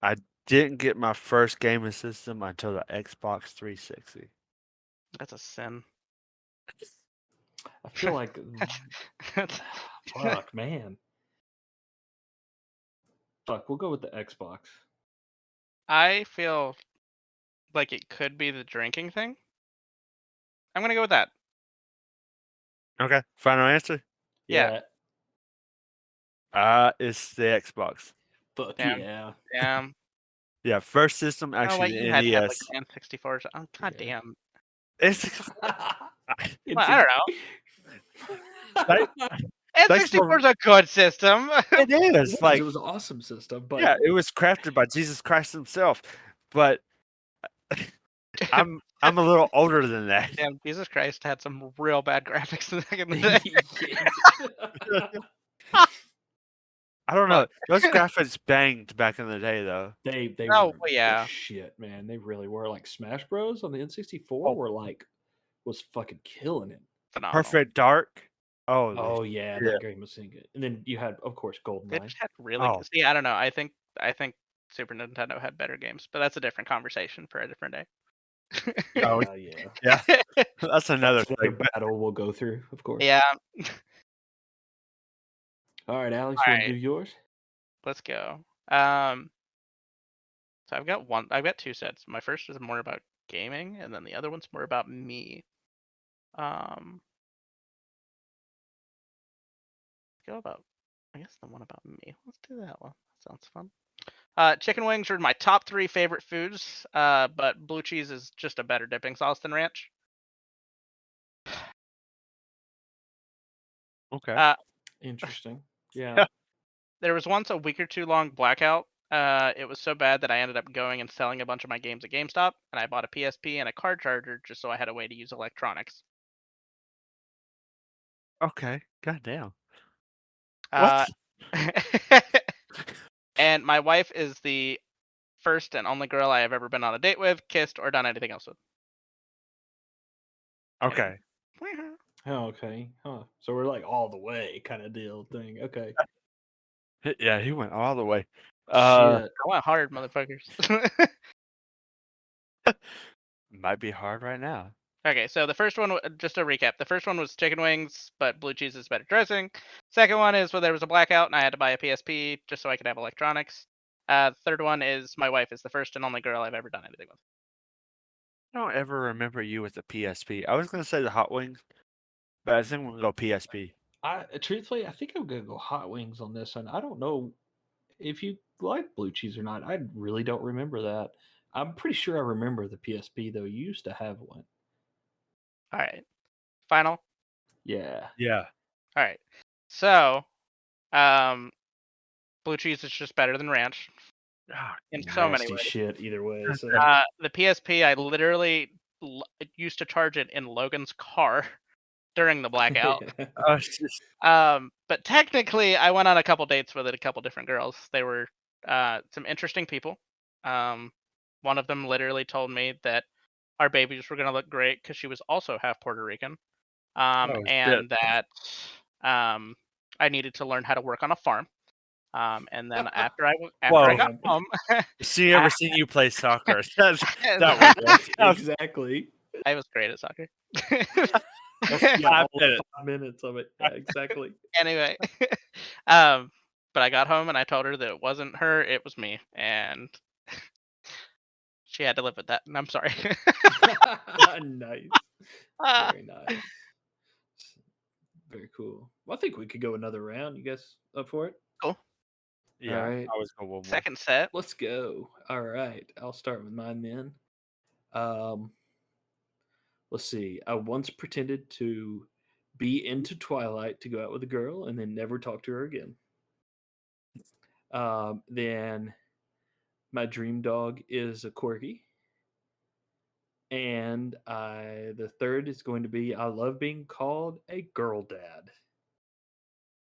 C: I didn't get my first gaming system until the Xbox 360.
B: That's a sin.
A: I feel like fuck, man. Fuck, we'll go with the Xbox.
B: I feel like it could be the drinking thing. I'm gonna go with that.
C: Okay, final answer?
B: Yeah.
C: It's the Xbox.
A: Fuck
B: Damn.
A: yeah.
B: Damn.
C: Yeah, first system,
B: Oh
C: actually,
B: wait,
C: the
B: you had to have like
C: NES.
B: N64s. Oh god
A: Yeah.
B: damn.
C: It's,
B: Well, I don't know.
C: like, thanks
B: N64
C: for,
B: is a good system.
C: it is,
A: It
C: like,
A: was an awesome system, but
C: yeah, it was crafted by Jesus Christ himself, but I'm a little older than that.
B: Damn, Jesus Christ had some real bad graphics back in the day.
C: I don't know.
B: Fuck.
C: Those graphics banged back in the day, though.
A: they
B: Oh,
A: were
B: well, yeah.
A: the shit, man. They really were. Like Smash Bros on the N64
C: Oh.
A: was fucking killing it.
B: Phenomenal.
C: Perfect Dark. Oh,
A: Oh yeah,
C: yeah.
A: that game was so good. And then you had, of course,
B: They
A: GoldenEye.
B: just had really.
C: Oh.
B: See, I don't know. I think Super Nintendo had better games, but that's a different conversation for a different day.
C: Oh,
A: Yeah.
C: yeah. That's another
A: The
C: thing.
A: battle we'll go through, of course.
B: Yeah.
A: All right, Alex,
B: All
A: you want to
B: right.
A: do yours?
B: Let's go. So I've got two sets. My first is more about gaming, and then the other one's more about me. Let's go about, I guess the one about me. Let's do that one. That sounds fun. Chicken wings are my top 3 favorite foods, but blue cheese is just a better dipping sauce than ranch.
C: Okay.
A: Interesting. Yeah.
B: There was once a week or two long blackout. It was so bad that I ended up going and selling a bunch of my games at GameStop, and I bought a PSP and a card charger just so I had a way to use electronics.
C: Okay. Goddamn.
B: Uh,
C: What?
B: and my wife is the first and only girl I have ever been on a date with, kissed, or done anything else with.
C: Okay.
A: Oh, okay. Huh. So we're like all the way kind of deal thing. Okay.
C: Yeah, he went all the way.
A: Shit.
B: I went hard, motherfuckers.
C: Might be hard right now.
B: Okay, so the first one, just a recap. The first one was chicken wings, but blue cheese is better dressing. Second one is where there was a blackout and I had to buy a PSP just so I could have electronics. Third one is my wife is the first and only girl I've ever done anything with.
C: I don't ever remember you with the PSP. I was gonna say the hot wings, but I think we'll go PSP.
A: Truthfully, I think I'm gonna go hot wings on this one. I don't know if you like blue cheese or not. I really don't remember that. I'm pretty sure I remember the PSP though. You used to have one.
B: All right, final.
A: Yeah.
C: Yeah.
B: All right, so blue cheese is just better than ranch in so many
A: Nasty
B: ways.
A: shit either way. So.
B: The PSP, I literally used to charge it in Logan's car during the blackout.
C: Oh, shit.
B: But technically, I went on a couple dates with it, a couple different girls. They were some interesting people. One of them literally told me that our babies were going to look great because she was also half Puerto Rican,
C: Oh,
B: and
C: shit.
B: that I needed to learn how to work on a farm. And then after I
C: Whoa.
B: got home,
C: She ever seen you play soccer? That
A: Yes,
C: was
A: exactly.
B: I was great at soccer.
A: That's, yeah,
C: 5
A: all
C: minutes.
A: 5 minutes of it. Yeah, exactly.
B: Anyway, but I got home and I told her that it wasn't her, it was me, and she had to live with that. And I'm sorry.
A: Nice.
B: Ah,
A: Very nice. Very cool. Well, I think we could go another round. You guys up for it?
B: cool.
C: Yeah,
A: Alright.
C: I always go one more.
B: Second set.
A: Let's go. All right. I'll start with mine then. Let's see. I once pretended to be into Twilight to go out with a girl and then never talk to her again. Then my dream dog is a corgi. And the third is going to be I love being called a girl dad.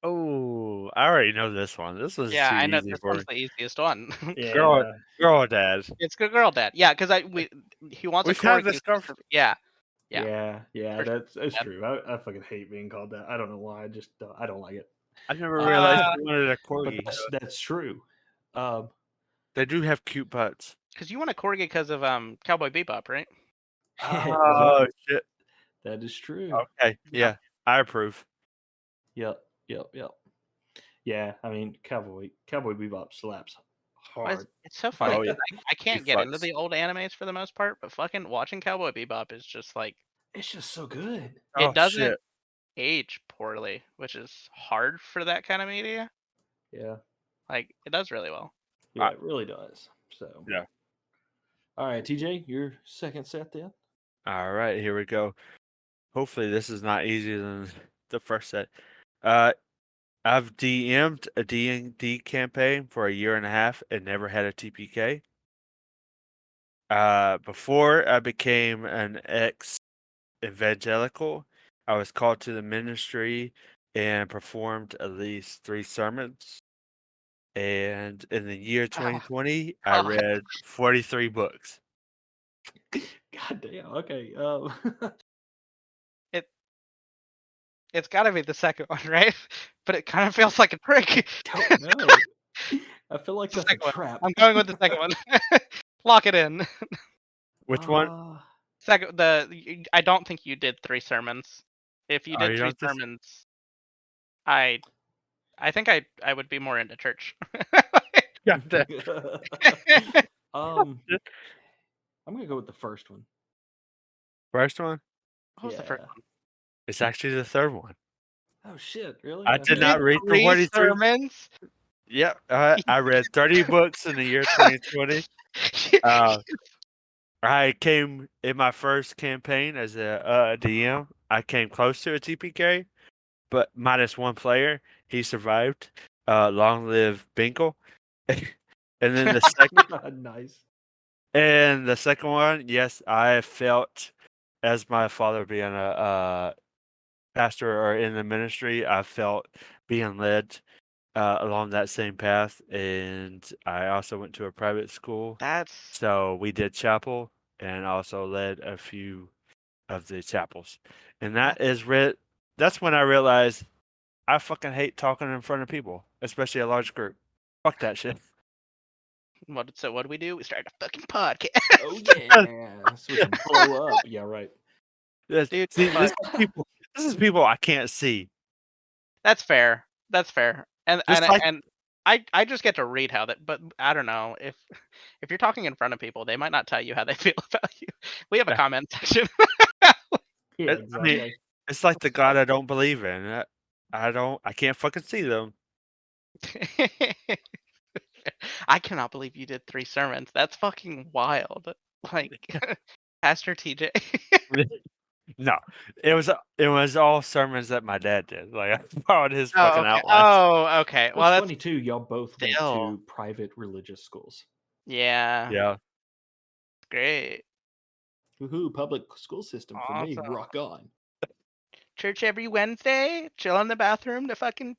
C: Oh, I already know this one. This was
B: Yeah,
C: too
B: I know
C: easy
B: this
C: for me.
B: one's the easiest one.
C: Girl,
A: Yeah.
C: girl, dad.
B: It's good girl dad. Yeah, because he wants a
C: We've had
B: corgi.
C: this conversation.
B: Yeah.
A: Yeah,
B: For sure.
A: that's
B: Yeah.
A: true. I fucking hate being called that. I don't know why. I just I don't like it.
C: I never realized
B: Uh,
C: you wanted a
A: But
C: corgi.
A: that's true. Um,
C: They do have cute butts.
B: Because you want a corgi because of Cowboy Bebop, right?
C: Oh shit.
A: that is true.
C: Okay. Yeah, I approve.
A: Yep. Yeah, I mean Cowboy Bebop slaps hard.
B: It's so funny.
C: Oh,
B: 'Cause
C: yeah.
B: I can't
C: He
B: get into
C: fucks.
B: the old animes for the most part, but fucking watching Cowboy Bebop is just like
A: It's just so good.
C: Oh
B: it doesn't
C: shit.
B: age poorly, which is hard for that kind of media.
A: Yeah.
B: Like it does really well.
A: Yeah, it really does. So
C: Yeah.
A: All right, TJ, your second set then.
C: All right, here we go. Hopefully this is not easier than the first set. I've DM'd a D&D campaign for a year and a half and never had a TPK. Before I became an ex-evangelical, I was called to the ministry and performed at least 3 sermons. And in the year 2020, I
B: God.
C: read 43 books.
A: God damn. Okay.
B: It's got to be the second one, right? But it kind of feels like a trick.
A: Don't know. I feel like
B: The
A: that's a
B: second one.
A: trap.
B: I'm going with the second one. Lock it in.
C: Which one?
B: Second, I don't think you did 3 sermons. If you
C: Oh,
B: did
C: you
B: 3
C: don't think-
B: sermons, I think I would be more into church.
C: Yeah, the-
A: I'm gonna go with the first one.
C: First one?
B: What was the first
A: Yeah.
B: one?
C: It's actually the third one.
A: Oh shit! Really?
C: I
A: Okay.
C: did not read the
B: 3
C: 43.
B: sermons.
C: Yep. I read 30 books in the year 2020. I came in my first campaign as a DM. I came close to a TPK, but minus one player. He survived. Long live Binkle. And then the second,
A: Nice.
C: and the second one, yes, I felt as my father being a pastor or in the ministry, I felt being led along that same path. And I also went to a private school,
B: That's
C: so we did chapel and also led a few of the chapels. And that's when I realized I fucking hate talking in front of people, especially a large group. Fuck that shit.
B: what do we do? We started a fucking podcast.
A: Oh yeah, so we can blow up. Yeah, right.
B: Dude,
C: See,
B: but-
C: this is people I can't see.
B: That's fair. That's fair. And
C: Just
B: and
C: like-
B: and I just get to read how that. But I don't know if you're talking in front of people, they might not tell you how they feel about you. We have a
C: Yeah.
B: comment section.
A: Yeah,
C: I mean,
A: exactly.
C: it's like the God I don't believe in. I can't fucking see them.
B: I cannot believe you did 3 sermons. That's fucking wild. Like Pastor TJ.
C: No, it was all sermons that my dad did. Like I followed his
B: Oh,
C: fucking
B: okay.
C: outlines.
B: Oh, okay.
A: Well,
B: Well,
A: it's
B: that's
A: funny too. Y'all both went
B: still-
A: to private religious schools.
B: yeah.
C: Yeah.
B: Great.
A: Woohoo! Public school system for me.
B: Awesome.
A: Rock on.
B: Church every Wednesday. Chill in the bathroom to fucking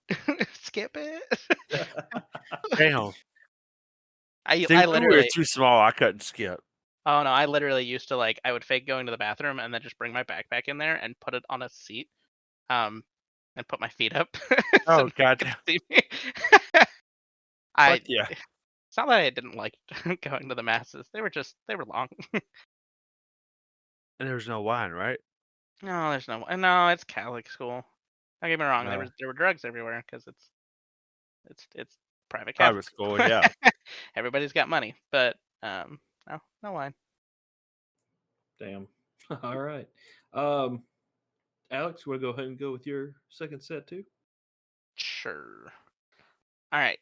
B: skip it.
C: Damn.
B: I
C: See, we were
B: literally.
C: too small. I couldn't skip.
B: Oh no, I literally used to I would fake going to the bathroom and then just bring my backpack in there and put it on a seat, and put my feet up.
C: Oh,
B: no one
C: goddamn.
B: could see me.
C: Fuck yeah.
B: It's not that I didn't like going to the masses. They were long.
C: And there was no wine, right?
B: No, there's no. It's Catholic school. Don't get me wrong.
C: No.
B: There were drugs everywhere because it's private
C: Private
B: Catholic
C: school, yeah.
B: Everybody's got money, but no wine.
A: Damn. All right. Alex, want to go ahead and go with your second set too?
B: Sure. All right.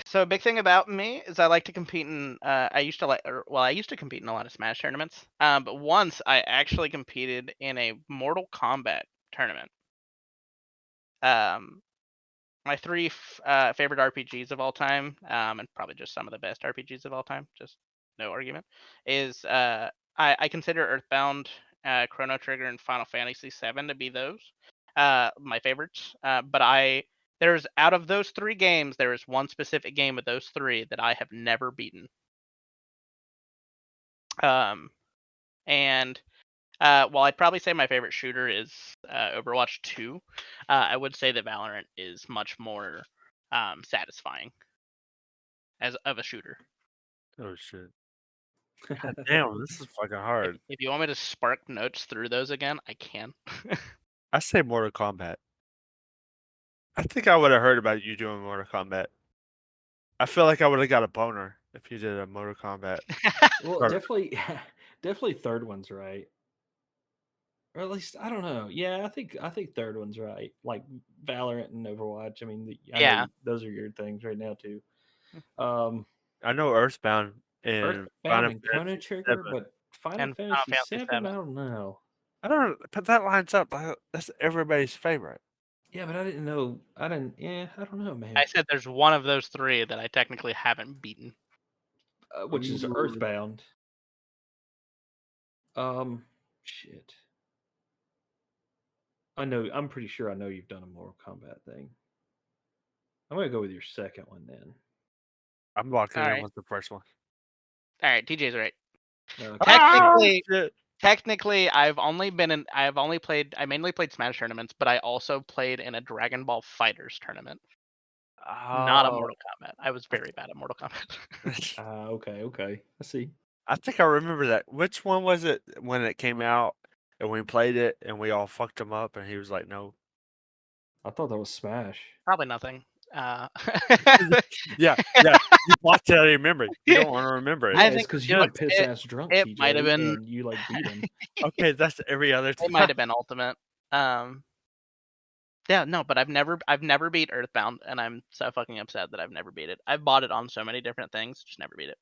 B: So a big thing about me is I like to compete in. I used to compete in a lot of Smash tournaments. But once I actually competed in a Mortal Kombat tournament. My 3 favorite RPGs of all time, and probably just some of the best RPGs of all time, just no argument, is I consider Earthbound, Chrono Trigger, and Final Fantasy VII to be those my favorites. But there's out of those 3 games, there is one specific game of those 3 that I have never beaten. And while I'd probably say my favorite shooter is Overwatch 2, I would say that Valorant is much more satisfying as of a shooter.
C: Oh shit. God damn, this is fucking hard.
B: If you want me to spark notes through those again, I can.
C: I say Mortal Kombat. I think I would have heard about you doing Mortal Kombat. I feel like I would have got a boner if you did a Mortal Kombat.
A: Well,
C: Or-
A: definitely third one's right. Or at least I don't know. Yeah, I think third one's right. Like Valorant and Overwatch. I mean, I know
B: Yeah.
A: those are your things right now too.
C: I know Earthbound and
A: Earthbound
C: Final
A: and Chrono
C: Fantasy
A: Trigger,
C: VII.
A: but Final
B: And Final
A: Fantasy
B: Fantasy
A: VII,
B: VII.
A: I don't know.
C: I don't know, but that lines up. That's everybody's favorite.
A: Yeah, but I didn't know. I didn't. Yeah, I don't know, man.
B: I said there's one of those 3 that I technically haven't beaten.
A: Which is
C: Ooh.
A: Earthbound. Shit. I'm pretty sure I know you've done a Mortal Kombat thing. I'm gonna go with your second one then.
C: I'm locking in
B: Alright.
C: with the first one.
B: All right, TJ's right.
A: Okay.
B: Technically, I mainly played Smash tournaments, but I also played in a Dragon Ball Fighters tournament. Not a Mortal Kombat. I was very bad at Mortal Kombat.
A: Okay. I see.
C: I think I remember that. Which one was it when it came out and we played it and we all fucked him up and he was like, no.
A: I thought that was Smash.
B: Probably nothing.
C: Yeah. You watched it, I remember. You don't want to remember it.
B: I
A: Yeah, it's
B: think
A: because
B: it
A: you were
B: was-
A: piss ass drunk,
B: it
A: TJ,
B: might have been-
A: and you beat him.
C: Okay, that's every other time.
B: It might have been Ultimate. Yeah, no, but I've never beat Earthbound, and I'm so fucking upset that I've never beat it. I've bought it on so many different things, just never beat it.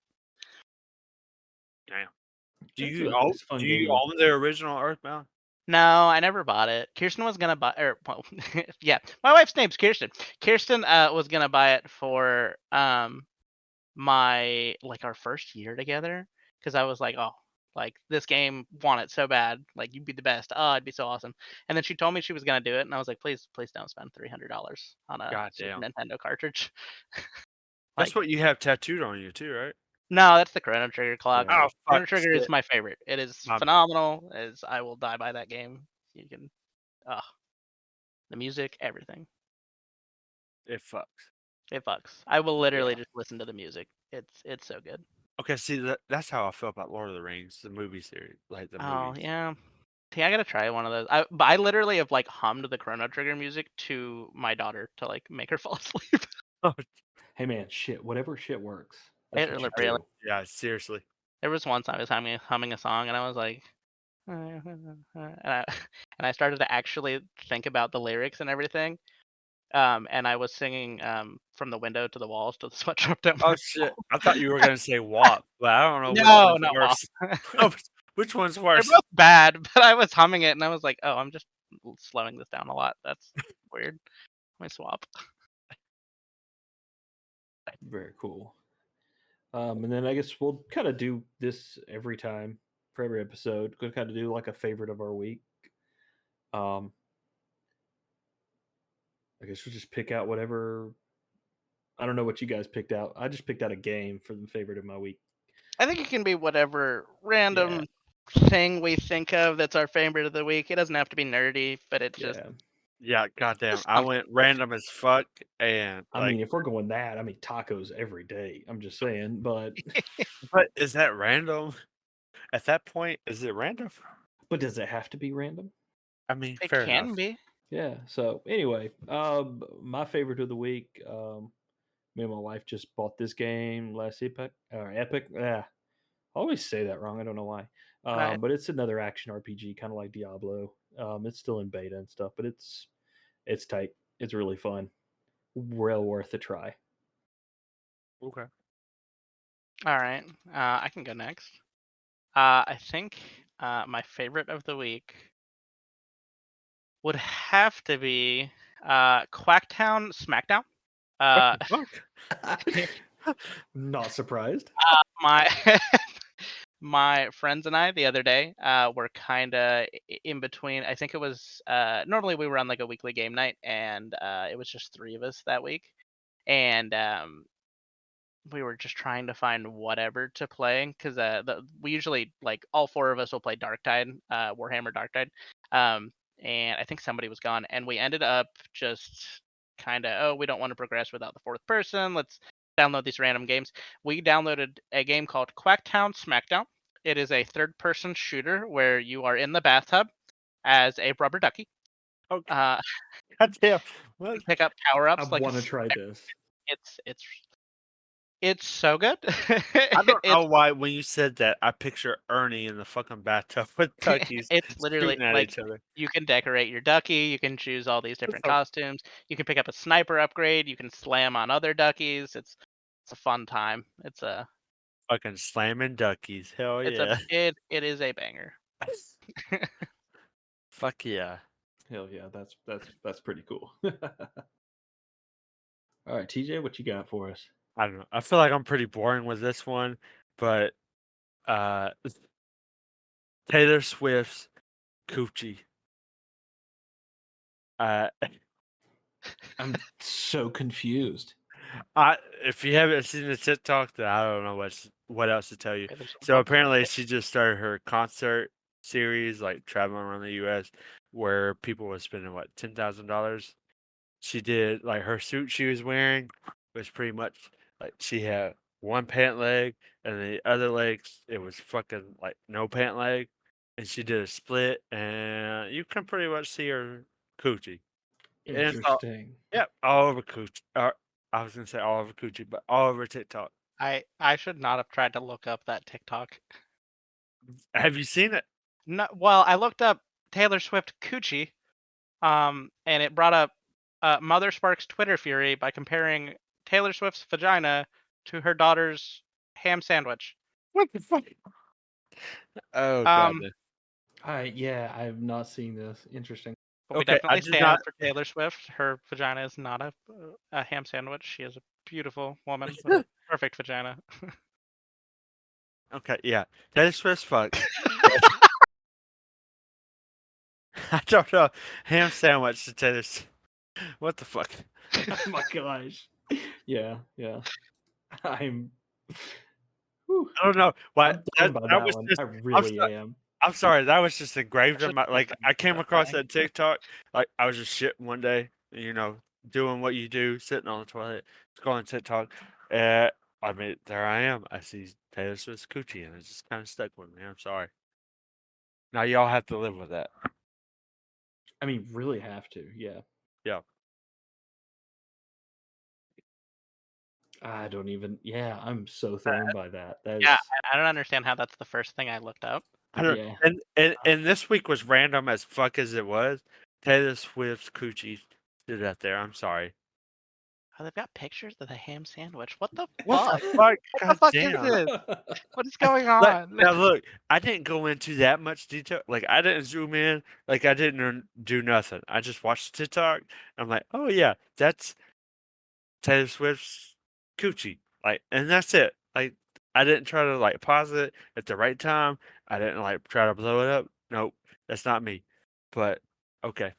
C: Damn. Do
A: It's
C: you
A: a, it's a fun
C: do
A: game.
C: you
A: Though.
C: own the original Earthbound?
B: No, I never bought it. Kirsten was gonna buy, or well, yeah, my wife's name's Kirsten. Kirsten was gonna buy it for my like our first year together, because I was like, oh, like this game, want it so bad, like you'd be the best. Oh, it'd be so awesome. And then she told me she was gonna do it, and I was like, please don't spend $300 on a Super
C: Goddamn.
B: Nintendo cartridge.
C: That's
B: Like,
C: what you have tattooed on you too, right?
B: no, that's the Chrono Trigger clock.
A: Yeah.
C: Oh
B: Chrono
C: fuck!
B: Trigger is
C: Shit.
B: my favorite. It is
C: My
B: phenomenal. As I will die by that game. You can, the music, everything.
C: It fucks.
B: It fucks. I will literally
A: Yeah.
B: just listen to the music. It's so good.
C: Okay, see that's how I feel about Lord of the Rings, the movie series, like the
B: Oh
C: movies.
B: yeah. See, I gotta try one of those. But I literally have like hummed the Chrono Trigger music to my daughter to like make her fall asleep.
A: Hey man, shit. Whatever shit works. That's
B: It
A: what you
B: really.
A: do.
C: Yeah, seriously.
B: There was once I was humming a song, and I was like, and I started to actually think about the lyrics and everything. And I was singing from the window to the walls to the sweatshop down
C: Oh
B: my
C: shit! I thought you were gonna say WAP, but I don't know which
B: No,
C: one's
B: not WAP.
C: worse. Which one's
B: They're
C: worse?
B: both bad, but I was humming it, and I was like, oh, I'm just slowing this down a lot. That's weird. Let me swap.
A: Very cool. And then I guess we'll kind of do this every time for every episode. We'll kind of do like a favorite of our week. Um, I guess we'll just pick out whatever. I don't know what you guys picked out. I just picked out a game for the favorite of my week.
B: I think it can be whatever
A: Yeah.
B: random thing we think of that's our favorite of the week. It doesn't have to be nerdy, but it just
A: Yeah.
C: Yeah, goddamn!
B: just
C: I
B: something.
C: went random as fuck, and
A: I
C: like,
A: mean, if we're going that, I mean tacos every day. I'm just saying, but
C: but is that random? At that point, is it random?
A: does it have to be random?
C: I mean,
B: It
C: fair
B: can
C: enough.
B: be.
A: Yeah. So anyway, my favorite of the week. Me and my wife just bought this game last Epic. Epic. Yeah, I always say that wrong. I don't know why.
B: Right.
A: But it's another action RPG, kind of like Diablo. It's still in beta and stuff, but it's tight. It's really fun. Well worth a try.
C: Okay.
B: All right. I can go next. I think my favorite of the week would have to be Quacktown Smackdown. Uh,
C: Fuck.
A: Not surprised.
B: my my friends and I the other day were kind of in between. I think it was normally we were on like a weekly game night, and it was just three of us that week, and we were just trying to find whatever to play because we usually like all four of us will play Darktide, Warhammer Darktide, and I think somebody was gone, and we ended up just kind of, oh, we don't want to progress without the fourth person. Let's download these random games. We downloaded a game called Quacktown Smackdown. It is a third-person shooter where you are in the bathtub as a rubber ducky.
C: Okay.
B: Uh,
C: Goddamn. What?
B: pick up
A: I
B: power-ups like
A: want to try this.
B: it's it's so good.
C: I don't
B: It's
C: know why when you said that, I picture Ernie in the fucking bathtub with duckies
B: it's literally
C: shooting at
B: like
C: each other.
B: you can decorate your ducky, you can choose all these different
C: What the
B: costumes, you can pick up a sniper upgrade, you can slam on other duckies. It's a fun time.
C: fucking slamming duckies. Hell yeah.
B: It is a banger.
C: Fuck yeah.
A: Hell yeah, that's pretty cool. All right, TJ, what you got for us?
C: I don't know. I feel like I'm pretty boring with this one, but uh Taylor Swift's Coochie. Uh
A: I'm so confused.
C: if you haven't seen the TikTok, then I don't know what else to tell you.
B: Okay, there's
C: So apparently she just started her concert series, like traveling around the US, where people were spending what, $10,000. She did like her suit she was wearing was pretty much like she had one pant leg and the other legs it was fucking like no pant leg, and she did a split and you can pretty much see her coochie. And it's all,
A: Interesting.
C: yep, all over coochie. I was gonna say all over coochie, but all over TikTok.
B: I should not have tried to look up that TikTok.
C: Have you seen it?
B: No, well, I looked up Taylor Swift coochie and it brought up Mother Sparks' Twitter fury by comparing Taylor Swift's vagina to her daughter's ham sandwich.
C: What the fuck? Oh
B: Um,
C: god.
A: Yeah, I've not seen this. Interesting.
B: But we
C: Okay, I
B: definitely
C: did
B: stand
C: not.
B: up for Taylor Swift. Her vagina is not a ham sandwich. She is a beautiful woman with a perfect vagina.
C: Okay, yeah. Taylor Swift fucks. I don't know. Ham sandwich to Taylor Swift. What the fuck?
A: Oh my gosh. Yeah. I'm. Whew,
C: I don't know. Why
A: I'm torn by
C: that
A: that
C: was
A: one.
C: just.
A: I
C: I'm
A: really
C: sorry.
A: am.
C: I'm sorry. That was just engraved in
B: Just
C: my like. I came across
B: crying.
C: that TikTok. Like I was just shitting one day. Doing what you do, sitting on the toilet, scrolling TikTok. I mean, there I am. I see Taylor Swift's coochie, and it just kind of stuck with me. I'm sorry. Now y'all have to live with that.
A: I mean, really have to. Yeah.
C: Yeah.
A: I don't even. Yeah, I'm so thrown by that. That is.
B: Yeah, I don't understand how that's the first thing I looked up.
C: I don't.
A: Yeah.
C: And this week was random as fuck as it was. Taylor Swift's coochie stood out there. I'm sorry.
B: Oh, they've got pictures of the ham sandwich. What the
C: What
B: fuck?
C: the fuck?
B: What the
C: God
B: fuck is
C: damn.
B: this? What is
C: I-
B: going
C: Like,
B: on?
C: now look, I didn't go into that much detail. Like I didn't zoom in. Like I didn't do nothing. I just watched TikTok. I'm like, oh yeah, that's Taylor Swift's coochie. Like, and that's it. Like I didn't try to like pause it at the right time. I didn't like try to blow it up. Nope, that's not me. But okay.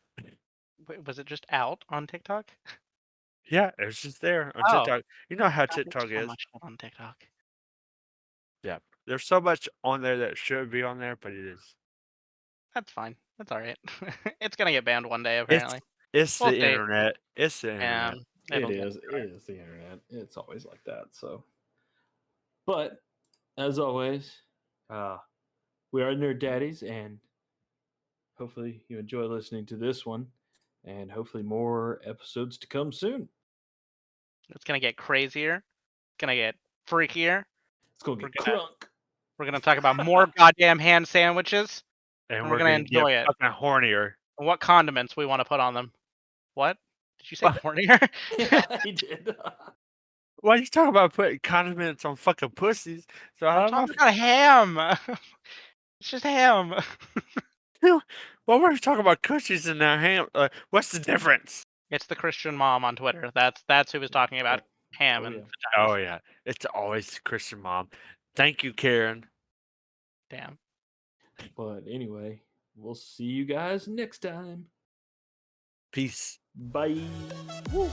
B: Wait, was it just out on TikTok?
C: Yeah, it was just there on
B: Oh,
C: TikTok. You know how
B: God, there's
C: TikTok
B: so
C: is.
B: much shit on TikTok.
C: Yeah. There's so much on there that should be on there, but it is.
B: That's fine. That's all right. It's gonna get banned one day,
C: It's
B: apparently.
C: it's
B: We'll
C: the
B: see.
C: internet. It's the
B: Yeah,
C: internet.
B: it'll
A: It
B: get.
A: is. It is the internet. It's always like that. So, but as always, we are Nerd Daddies, and hopefully you enjoy listening to this one, and hopefully more episodes to come soon.
B: It's gonna get crazier. It's gonna get freakier.
A: It's gonna
B: We're
A: get
B: gonna
A: crunk.
B: we're gonna talk about more goddamn ham sandwiches,
C: And
B: and we're
C: we're
B: gonna
C: gonna get
B: enjoy it.
C: fucking hornier.
B: And what condiments we want to put on them. What? Did you say
C: What?
B: hornier?
A: Yeah, he did.
C: Why you talking about putting condiments on fucking pussies? So I
B: I'm
C: don't know.
B: talking about ham. It's just ham.
C: Well, we're talking about coochies and now ham. What's the difference?
B: It's the Christian mom on Twitter. That's who was talking about ham
A: Oh,
B: and
A: yeah.
B: vaginas.
C: Oh yeah, it's always the Christian mom. Thank you, Karen.
B: Damn.
A: But anyway, we'll see you guys next time.
C: Peace.
A: Bye.
B: Woo.